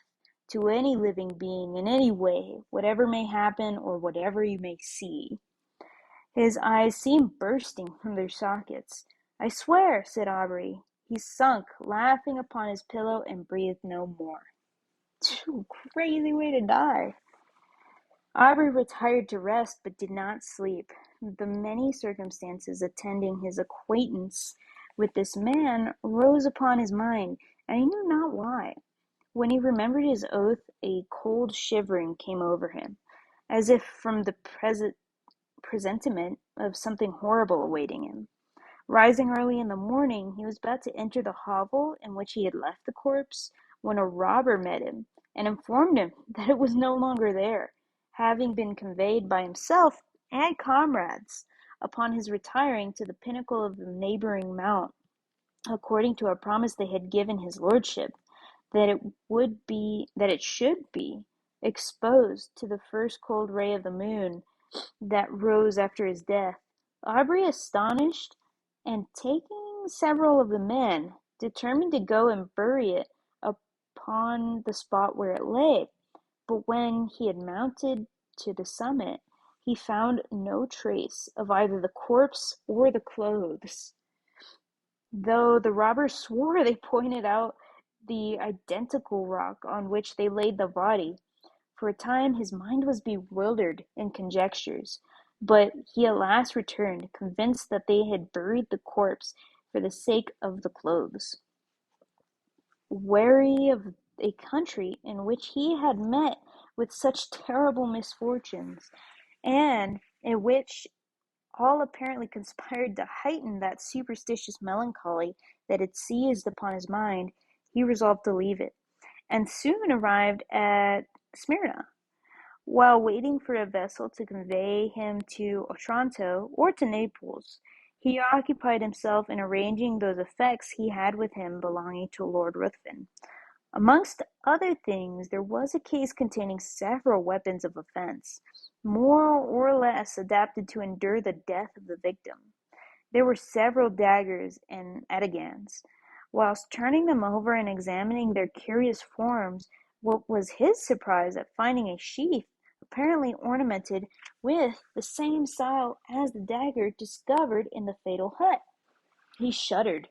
Speaker 1: to any living being in any way, whatever may happen or whatever you may see. His eyes seemed bursting from their sockets. I swear, said Aubrey. He sunk, laughing upon his pillow, and breathed no more. Crazy way to die. Aubrey retired to rest, but did not sleep. The many circumstances attending his acquaintance with this man rose upon his mind, and he knew not why. When he remembered his oath, a cold shivering came over him, as if from the presentiment of something horrible awaiting him. Rising early in the morning, he was about to enter the hovel in which he had left the corpse, when a robber met him and informed him that it was no longer there, having been conveyed by himself and comrades upon his retiring to the pinnacle of the neighbouring mount, according to a promise they had given his lordship, that it should be exposed to the first cold ray of the moon that rose after his death. Aubrey, astonished, and taking several of the men, determined to go and bury it upon the spot where it lay. But when he had mounted to the summit, he found no trace of either the corpse or the clothes, though the robbers swore they pointed out the identical rock on which they laid the body. For a time his mind was bewildered in conjectures, but he at last returned, convinced that they had buried the corpse for the sake of the clothes. Weary of a country in which he had met with such terrible misfortunes, and in which all apparently conspired to heighten that superstitious melancholy that had seized upon his mind, he resolved to leave it, and soon arrived at Smyrna. While waiting for a vessel to convey him to Otranto or to Naples, he occupied himself in arranging those effects he had with him belonging to Lord Ruthven. Amongst other things, there was a case containing several weapons of offence, more or less adapted to endure the death of the victim. There were several daggers and atagans. Whilst turning them over and examining their curious forms, what was his surprise at finding a sheath apparently ornamented with the same style as the dagger discovered in the fatal hut. He shuddered,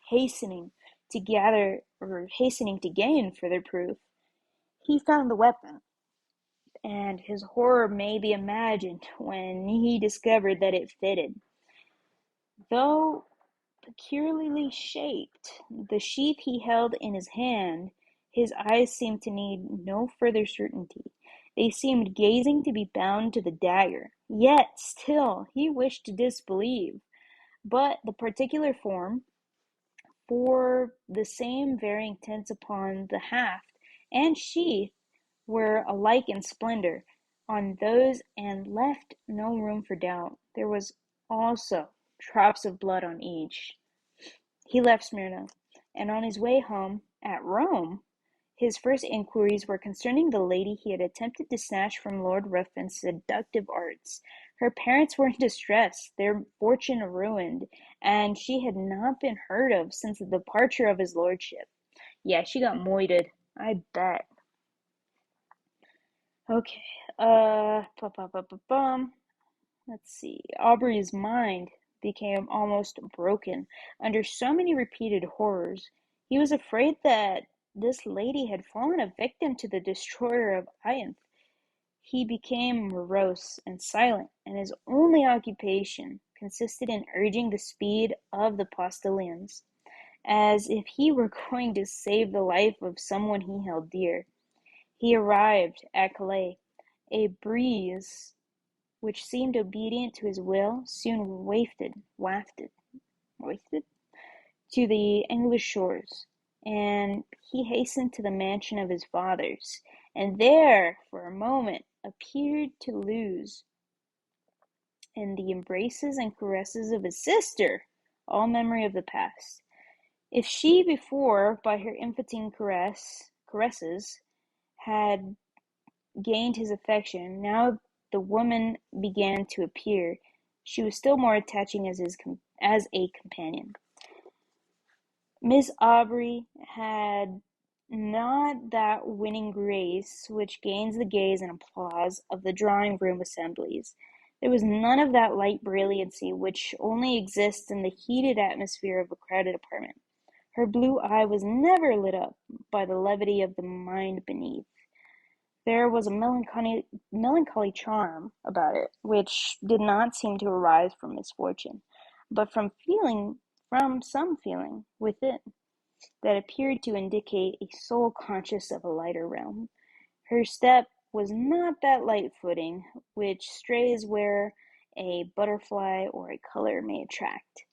Speaker 1: hastening to gain further proof. He found the weapon, and his horror may be imagined when he discovered that it fitted. Though peculiarly shaped, the sheath he held in his hand, his eyes seemed to need no further certainty. They seemed gazing to be bound to the dagger. Yet still he wished to disbelieve. But the particular form, for the same varying tints upon the haft and sheath, were alike in splendor on those, and left no room for doubt. There was also drops of blood on each. He left Smyrna, and on his way home, at Rome, his first inquiries were concerning the lady he had attempted to snatch from Lord Ruthven's seductive arts. Her parents were in distress, their fortune ruined, and she had not been heard of since the departure of his lordship. Yeah, she got moited, I bet. Okay, let's see. Aubrey's mind became almost broken under so many repeated horrors. He was afraid that this lady had fallen a victim to the destroyer of Ianthe. He became morose and silent, and his only occupation consisted in urging the speed of the postilions, as if he were going to save the life of someone he held dear. He arrived at Calais. A breeze, which seemed obedient to his will, soon wafted to the English shores, and he hastened to the mansion of his fathers, and there, for a moment, appeared to lose, in the embraces and caresses of his sister, all memory of the past. If she before, by her infantine caresses, had gained his affection, now the woman began to appear. She was still more attaching as a companion. Miss Aubrey had not that winning grace which gains the gaze and applause of the drawing-room assemblies. There was none of that light brilliancy which only exists in the heated atmosphere of a crowded apartment. Her blue eye was never lit up by the levity of the mind beneath. There was a melancholy charm about it, which did not seem to arise from misfortune, but from some feeling within, that appeared to indicate a soul conscious of a lighter realm. Her step was not that light footing which strays where a butterfly or a color may attract.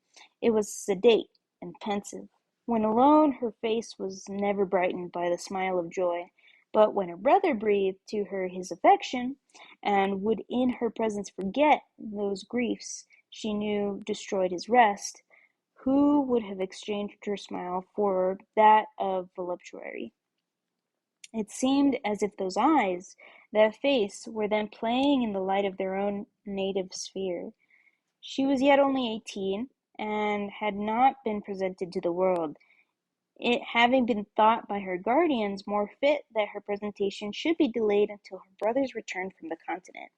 Speaker 1: It was sedate and pensive. When alone, her face was never brightened by the smile of joy, but when a brother breathed to her his affection, and would in her presence forget those griefs she knew destroyed his rest, who would have exchanged her smile for that of voluptuary? It seemed as if those eyes, that face, were then playing in the light of their own native sphere. She was yet only 18, and had not been presented to the world, it having been thought by her guardians more fit that her presentation should be delayed until her brother's return from the continent,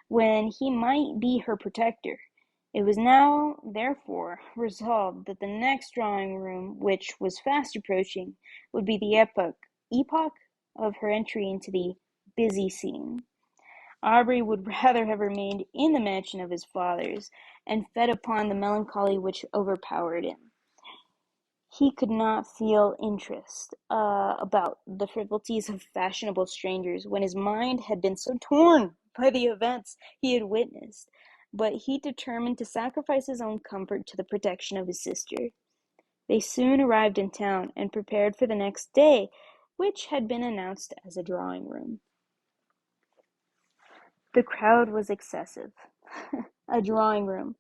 Speaker 1: when he might be her protector. It was now, therefore, resolved that the next drawing-room, which was fast approaching, would be the epoch of her entry into the busy scene. Aubrey would rather have remained in the mansion of his fathers, and fed upon the melancholy which overpowered him. He could not feel interest about the frivolities of fashionable strangers, when his mind had been so torn by the events he had witnessed, but he determined to sacrifice his own comfort to the protection of his sister. They soon arrived in town, and prepared for the next day, which had been announced as a drawing-room. The crowd was excessive. A drawing-room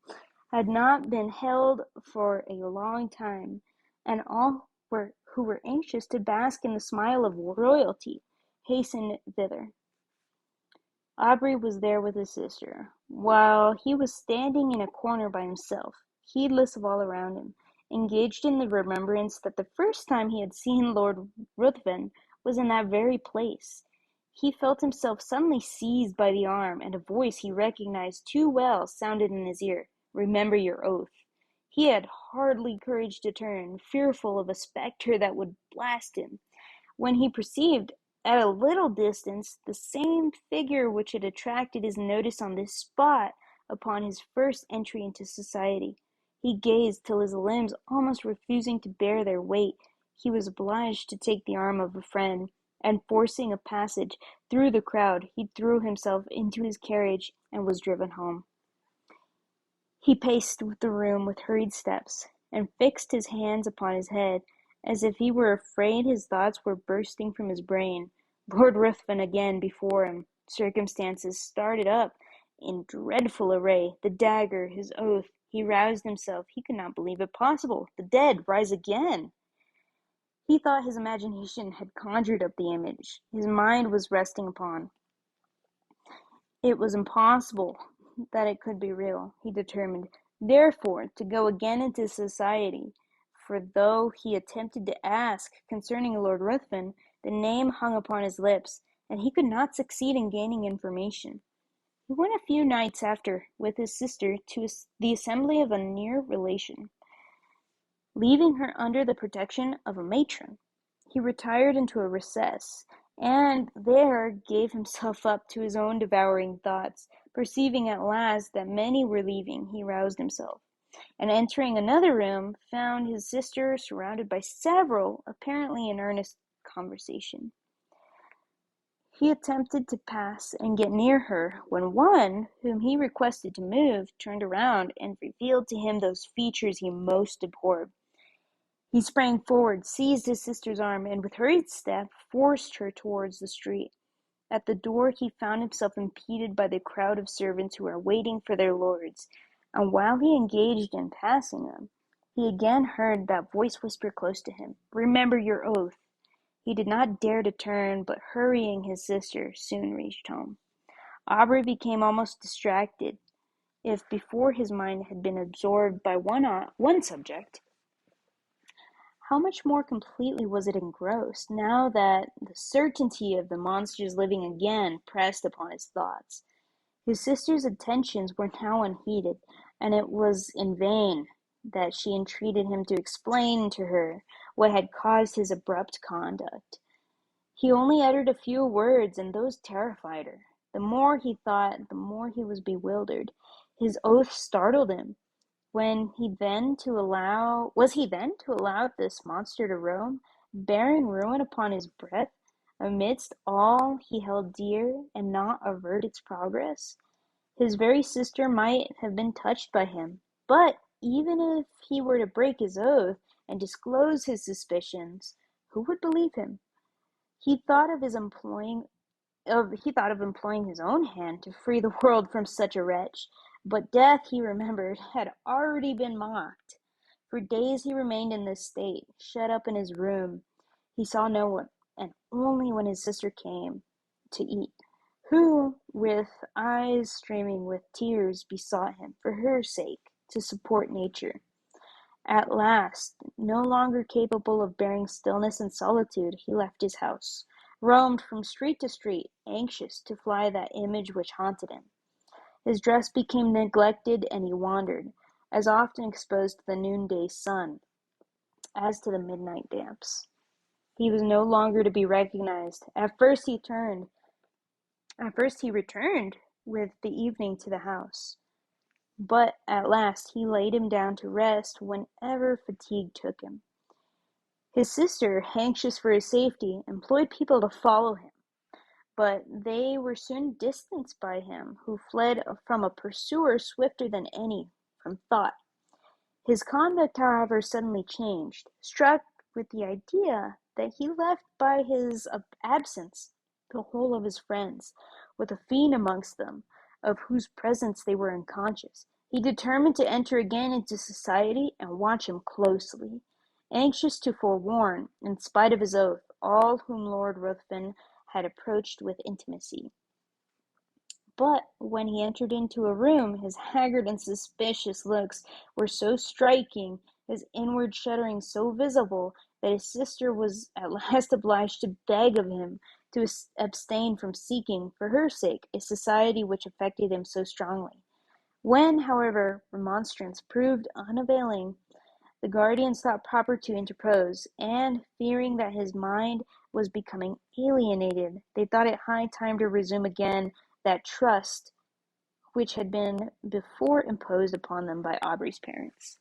Speaker 1: had not been held for a long time, and all who were anxious to bask in the smile of royalty hastened thither. Aubrey was there with his sister, while he was standing in a corner by himself, heedless of all around him, engaged in the remembrance that the first time he had seen Lord Ruthven was in that very place. He felt himself suddenly seized by the arm, and a voice he recognized too well sounded in his ear. "Remember your oath." He had hardly courage to turn, fearful of a spectre that would blast him, when he perceived, at a little distance, the same figure which had attracted his notice on this spot upon his first entry into society. He gazed till his limbs almost refusing to bear their weight, he was obliged to take the arm of a friend, and forcing a passage through the crowd, he threw himself into his carriage and was driven home. He paced the room with hurried steps, and fixed his hands upon his head, as if he were afraid his thoughts were bursting from his brain. Lord Ruthven again before him. Circumstances started up in dreadful array. The dagger, his oath. He roused himself. He could not believe it possible. The dead rise again. He thought his imagination had conjured up the image his mind was resting upon. It was impossible that it could be real. He determined, therefore, to go again into society, for though he attempted to ask concerning Lord Ruthven, the name hung upon his lips, and he could not succeed in gaining information. He went a few nights after with his sister to the assembly of a near relation. Leaving her under the protection of a matron, he retired into a recess, and there gave himself up to his own devouring thoughts. Perceiving at last that many were leaving, he roused himself, and entering another room, found his sister surrounded by several, apparently in earnest conversation. He attempted to pass and get near her, when one, whom he requested to move, turned around and revealed to him those features he most abhorred. He sprang forward, seized his sister's arm, and with hurried step forced her towards the street. At the door he found himself impeded by the crowd of servants who were waiting for their lords, and while he engaged in passing them, he again heard that voice whisper close to him, "Remember your oath." He did not dare to turn, but hurrying his sister, soon reached home. Aubrey became almost distracted. If before his mind had been absorbed by one subject, how much more completely was it engrossed, now that the certainty of the monster's living again pressed upon his thoughts. His sister's attentions were now unheeded, and it was in vain that she entreated him to explain to her what had caused his abrupt conduct. He only uttered a few words, and those terrified her. The more he thought, the more he was bewildered. His oath startled him. Was he then to allow this monster to roam, bearing ruin upon his breath, amidst all he held dear, and not avert its progress? His very sister might have been touched by him, but even if he were to break his oath and disclose his suspicions, who would believe him? He thought of employing his own hand to free the world from such a wretch, but death, he remembered, had already been mocked. For days he remained in this state, shut up in his room. He saw no one, and only when his sister came to eat, who, with eyes streaming with tears, besought him, for her sake, to support nature. At last, no longer capable of bearing stillness and solitude, he left his house, roamed from street to street, anxious to fly that image which haunted him. His dress became neglected, and he wandered, as often exposed to the noonday sun as to the midnight damps. He was no longer to be recognized. At first he returned with the evening to the house, but at last he laid him down to rest whenever fatigue took him. His sister, anxious for his safety, employed people to follow him, but they were soon distanced by him, who fled from a pursuer swifter than any from thought. His conduct, however, suddenly changed. Struck with the idea that he left by his absence the whole of his friends, with a fiend amongst them, of whose presence they were unconscious, he determined to enter again into society and watch him closely, anxious to forewarn, in spite of his oath, all whom Lord Ruthven had approached with intimacy. But when he entered into a room, his haggard and suspicious looks were so striking, his inward shuddering so visible, that his sister was at last obliged to beg of him to abstain from seeking, for her sake, a society which affected him so strongly. When, however, remonstrance proved unavailing, the guardians thought proper to interpose, and, fearing that his mind was becoming alienated, they thought it high time to resume again that trust which had been before imposed upon them by Aubrey's parents.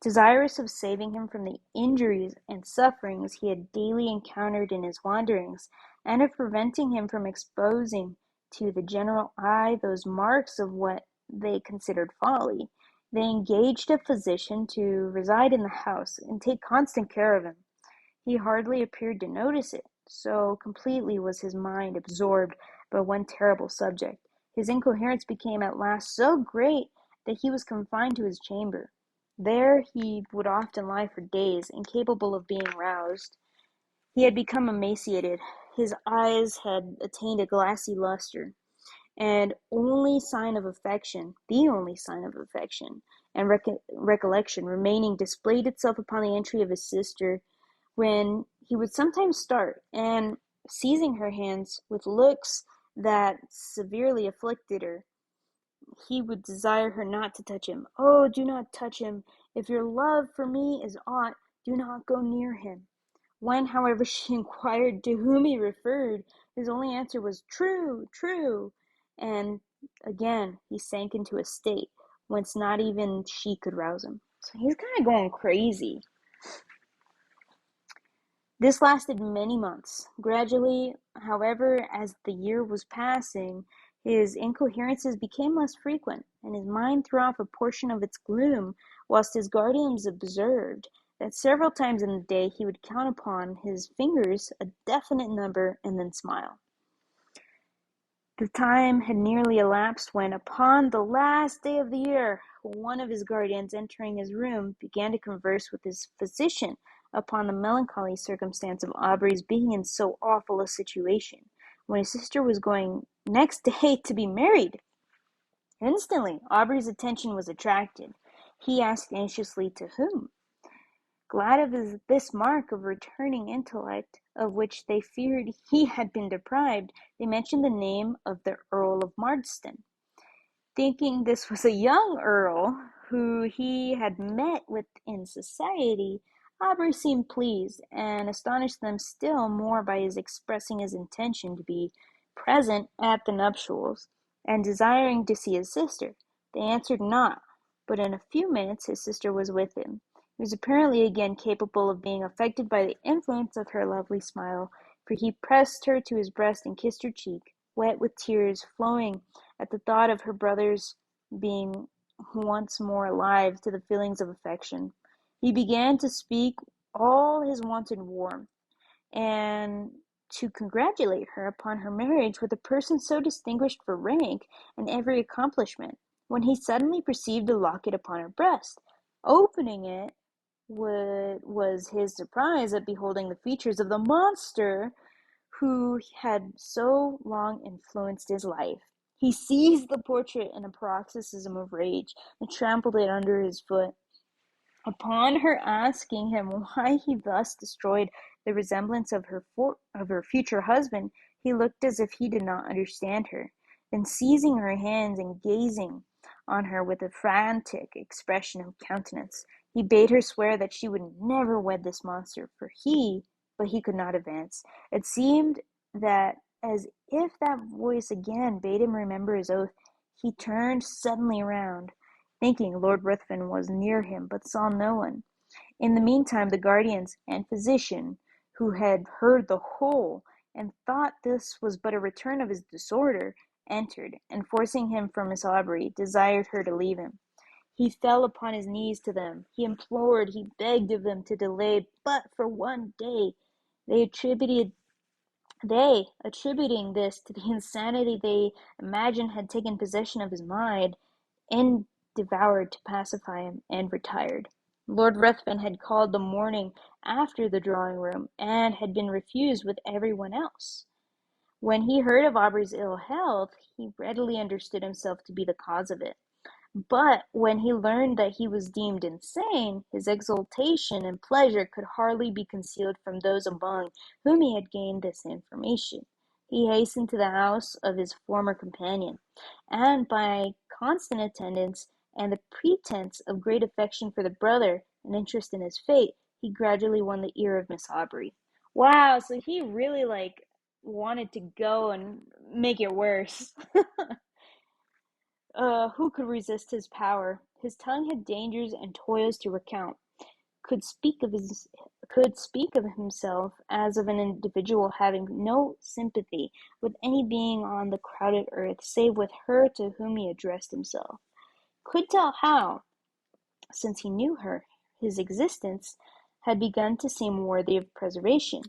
Speaker 1: Desirous of saving him from the injuries and sufferings he had daily encountered in his wanderings, and of preventing him from exposing to the general eye those marks of what they considered folly, they engaged a physician to reside in the house and take constant care of him. He hardly appeared to notice it, so completely was his mind absorbed by one terrible subject. His incoherence became at last so great that he was confined to his chamber. There he would often lie for days, incapable of being roused. He had become emaciated, his eyes had attained a glassy luster, and the only sign of affection, and recollection remaining displayed itself upon the entry of his sister, when he would sometimes start, and, seizing her hands with looks that severely afflicted her, he would desire her not to touch him. "Oh, do not touch him! If your love for me is aught, do not go near him." When, however, she inquired to whom he referred, his only answer was true, true, and again he sank into a state whence not even she could rouse him. So he's kind of going crazy. This lasted many months. Gradually, however, as the year was passing, his incoherences became less frequent, and his mind threw off a portion of its gloom, whilst his guardians observed that several times in the day he would count upon his fingers a definite number and then smile. The time had nearly elapsed when, upon the last day of the year, one of his guardians, entering his room, began to converse with his physician upon the melancholy circumstance of Aubrey's being in so awful a situation, when his sister was going next day to be married. Instantly, Aubrey's attention was attracted. He asked anxiously to whom. Glad of this mark of returning intellect, of which they feared he had been deprived, they mentioned the name of the Earl of Marsden. Thinking this was a young earl who he had met with in society, Aubrey seemed pleased, and astonished them still more by his expressing his intention to be present at the nuptials, and desiring to see his sister. They answered not, but in a few minutes his sister was with him. He was apparently again capable of being affected by the influence of her lovely smile, for he pressed her to his breast and kissed her cheek, wet with tears flowing at the thought of her brother's being once more alive to the feelings of affection. He began to speak all his wonted warmth, and to congratulate her upon her marriage with a person so distinguished for rank and every accomplishment, when he suddenly perceived a locket upon her breast. Opening it, what was his surprise at beholding the features of the monster who had so long influenced his life. He seized the portrait in a paroxysm of rage and trampled it under his foot. Upon her asking him why he thus destroyed the resemblance of her future husband, he looked as if he did not understand her. Then seizing her hands and gazing on her with a frantic expression of countenance, he bade her swear that she would never wed this monster, but he could not advance. It seemed that as if that voice again bade him remember his oath, he turned suddenly round, thinking Lord Ruthven was near him, but saw no one. In the meantime the guardians and physician, who had heard the whole, and thought this was but a return of his disorder, entered, and forcing him from Miss Aubrey, desired her to leave him. He fell upon his knees to them. He implored, he begged of them to delay but for one day. They attributing this to the insanity they imagined had taken possession of his mind, and devoured to pacify him, and retired. Lord Ruthven had called the morning after the drawing-room, and had been refused with every one else. When he heard of Aubrey's ill health, he readily understood himself to be the cause of it. But when he learned that he was deemed insane, his exultation and pleasure could hardly be concealed from those among whom he had gained this information. He hastened to the house of his former companion, and by constant attendance and the pretense of great affection for the brother and interest in his fate, he gradually won the ear of Miss Aubrey. Wow, so he really wanted to go and make it worse. Who could resist his power? His tongue had dangers and toils to recount, could speak of himself as of an individual having no sympathy with any being on the crowded earth, save with her to whom he addressed himself. Could tell how, since he knew her, his existence had begun to seem worthy of preservation,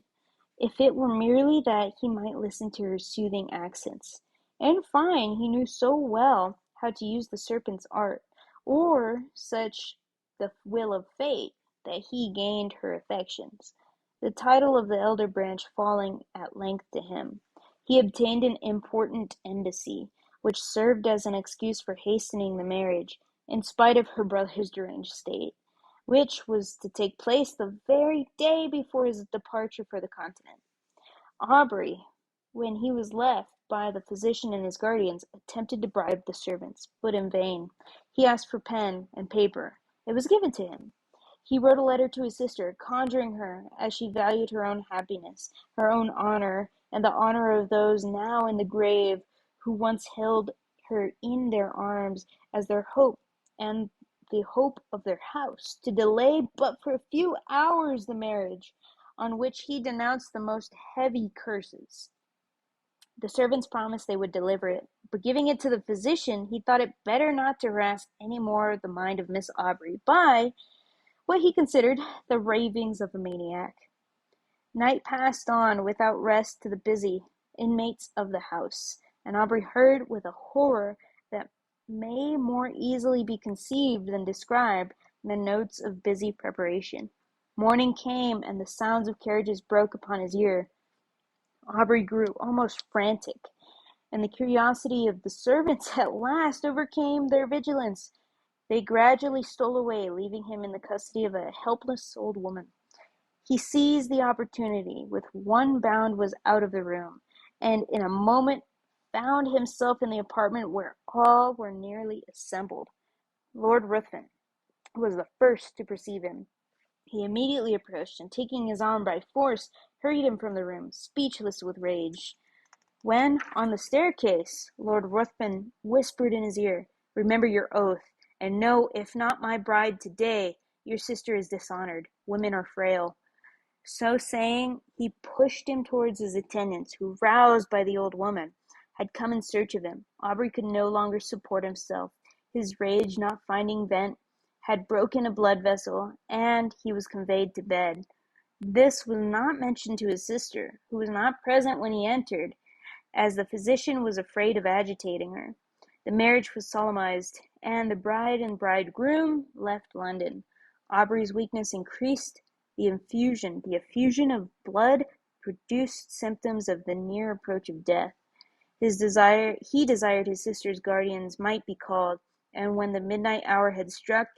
Speaker 1: if it were merely that he might listen to her soothing accents. In fine, he knew so well how to use the serpent's art, or such the will of fate, that he gained her affections. The title of the elder branch falling at length to him, he obtained an important embassy, which served as an excuse for hastening the marriage, in spite of her brother's deranged state, which was to take place the very day before his departure for the continent. Aubrey, when he was left by the physician and his guardians, attempted to bribe the servants, but in vain. He asked for pen and paper. It was given to him. He wrote a letter to his sister, conjuring her, as she valued her own happiness, her own honor, and the honor of those now in the grave who once held her in their arms as their hope and the hope of their house, to delay but for a few hours the marriage, on which he denounced the most heavy curses. The servants promised they would deliver it, but giving it to the physician, he thought it better not to harass any more the mind of Miss Aubrey by what he considered the ravings of a maniac. Night passed on without rest to the busy inmates of the house, and Aubrey heard with a horror that may more easily be conceived than described the notes of busy preparation. Morning came, and the sounds of carriages broke upon his ear. Aubrey grew almost frantic, and the curiosity of the servants at last overcame their vigilance. They gradually stole away, leaving him in the custody of a helpless old woman. He seized the opportunity, with one bound was out of the room, and in a moment found himself in the apartment where all were nearly assembled. Lord Ruthven was the first to perceive him. He immediately approached, and taking his arm by force, hurried him from the room, speechless with rage. When, on the staircase, Lord Ruthven whispered in his ear, "Remember your oath, and know, if not my bride today, your sister is dishonored. Women are frail." So saying, he pushed him towards his attendants, who, roused by the old woman, had come in search of him. Aubrey could no longer support himself. His rage, not finding vent, had broken a blood vessel, and he was conveyed to bed. This was not mentioned to his sister, who was not present when he entered, as the physician was afraid of agitating her. The marriage was solemnized, and the bride and bridegroom left London. Aubrey's weakness increased. The effusion of blood produced symptoms of the near approach of death. He desired his sister's guardians might be called, and when the midnight hour had struck,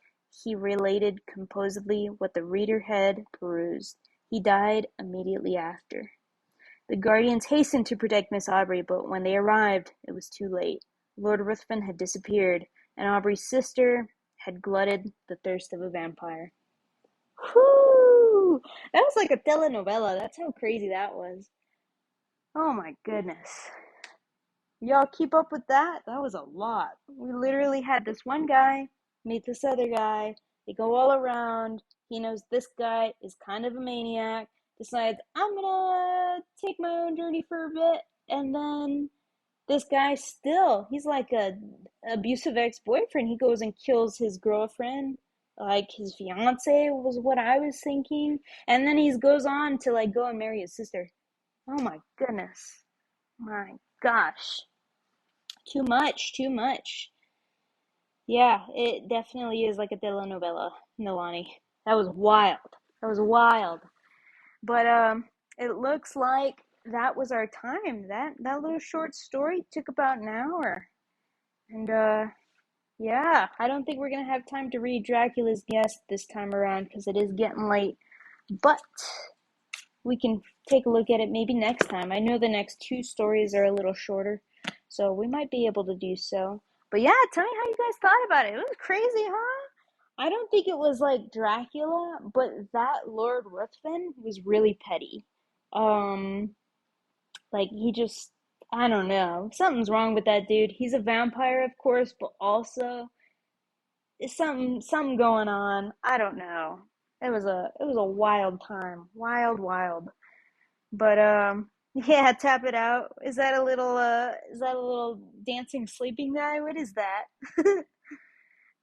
Speaker 1: he related composedly what the reader had perused. He died immediately after. The guardians hastened to protect Miss Aubrey, but when they arrived, it was too late. Lord Ruthven had disappeared, and Aubrey's sister had glutted the thirst of a vampire. Whew! That was like a telenovela. That's how crazy that was. Oh my goodness. Y'all keep up with that? That was a lot. We literally had this one guy meet this other guy. They go all around. He knows this guy is kind of a maniac. Decides, I'm gonna take my own journey for a bit. And then this guy still, he's like a abusive ex-boyfriend. He goes and kills his girlfriend. Like his fiance was what I was thinking. And then he goes on to like go and marry his sister. Oh my goodness. My gosh. Too much, too much. Yeah, it definitely is like a telenovela, Nilani. That was wild. That was wild. But it looks like that was our time. That little short story took about an hour. And yeah, I don't think we're gonna have time to read Dracula's Guest this time around because it is getting late. But we can take a look at it maybe next time. I know the next two stories are a little shorter, so we might be able to do so. But yeah, tell me how you guys thought about it. It was crazy, huh? I don't think it was like Dracula, but that Lord Ruthven was really petty. Um, like he just, I don't know. Something's wrong with that dude. He's a vampire, of course, but also is something going on. I don't know. It was a wild time. Wild, wild. But yeah, tap it out. Is that a little dancing sleeping guy? What is that?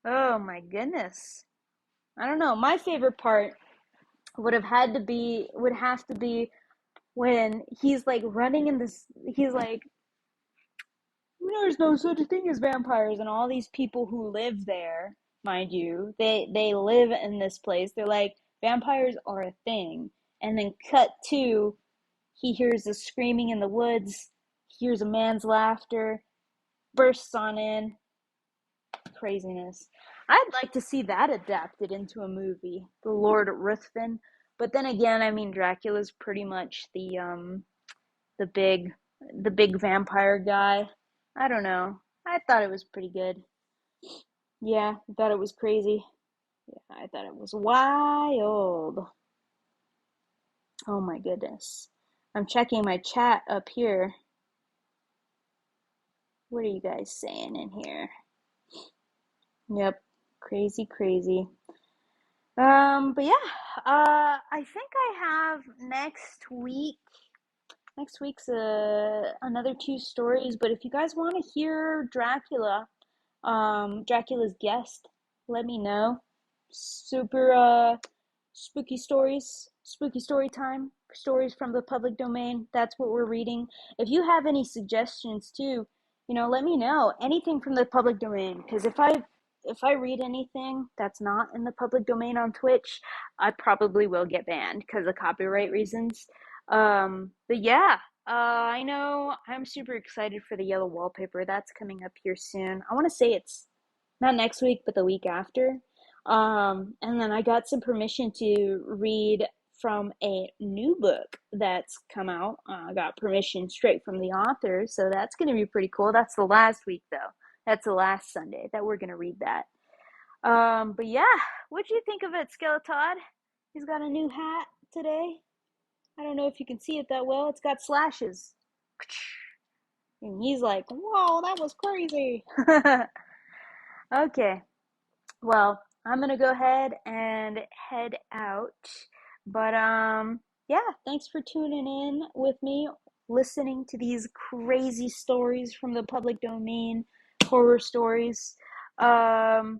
Speaker 1: Oh my goodness. I don't know. My favorite part would have to be when he's like running in this he's like there's no such a thing as vampires, and all these people who live there, mind you, they live in this place. They're like, vampires are a thing. And then cut to, he hears the screaming in the woods, hears a man's laughter, bursts on in. Craziness. I'd like to see that adapted into a movie, the Lord Ruthven. But then again, I mean, Dracula's pretty much the big the big vampire guy. I don't know. I thought it was pretty good. Yeah, I thought it was crazy. Yeah, I thought it was wild. Oh my goodness. I'm checking my chat up here. What are you guys saying in here? Yep, crazy, crazy. But yeah, I think I have next week's another two stories, but if you guys want to hear Dracula's guest, let me know. Super spooky stories, spooky story time, stories from the public domain. That's what we're reading. If you have any suggestions too, let me know. Anything from the public domain, because if I read anything that's not in the public domain on Twitch, I probably will get banned because of copyright reasons. But yeah, I know I'm super excited for the yellow wallpaper. That's coming up here soon. I want to say it's not next week, but the week after. And then I got some permission to read from a new book that's come out. I got permission straight from the author, so that's going to be pretty cool. That's the last week, though. That's the last Sunday that we're going to read that. But yeah, what'd you think of it, Skeletod? He's got a new hat today. I don't know if you can see it that well. It's got slashes. And he's like, whoa, that was crazy. Okay. Well, I'm gonna go ahead and head out. But yeah, thanks for tuning in with me, listening to these crazy stories from the public domain, horror stories. Um,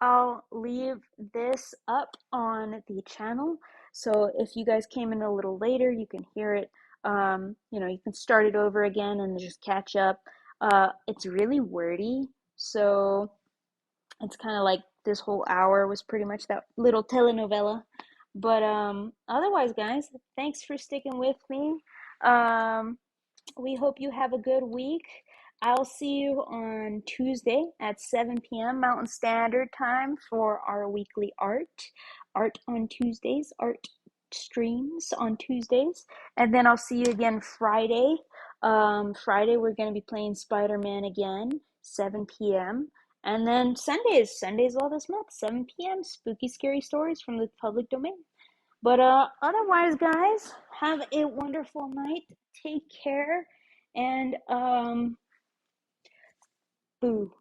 Speaker 1: I'll leave this up on the channel, so if you guys came in a little later, you can hear it. You can start it over again and just catch up. It's really wordy, so it's kind of like this whole hour was pretty much that little telenovela. But otherwise, guys, thanks for sticking with me. Um, we hope you have a good week. I'll see you on Tuesday at 7 p.m. Mountain Standard Time for our weekly art on Tuesdays, art streams on Tuesdays. And then I'll see you again Friday. Friday, we're going to be playing Spider-Man again, 7 p.m. And then Sundays all this month, 7 p.m. Spooky, scary stories from the public domain. But otherwise, guys, have a wonderful night. Take care, and boo.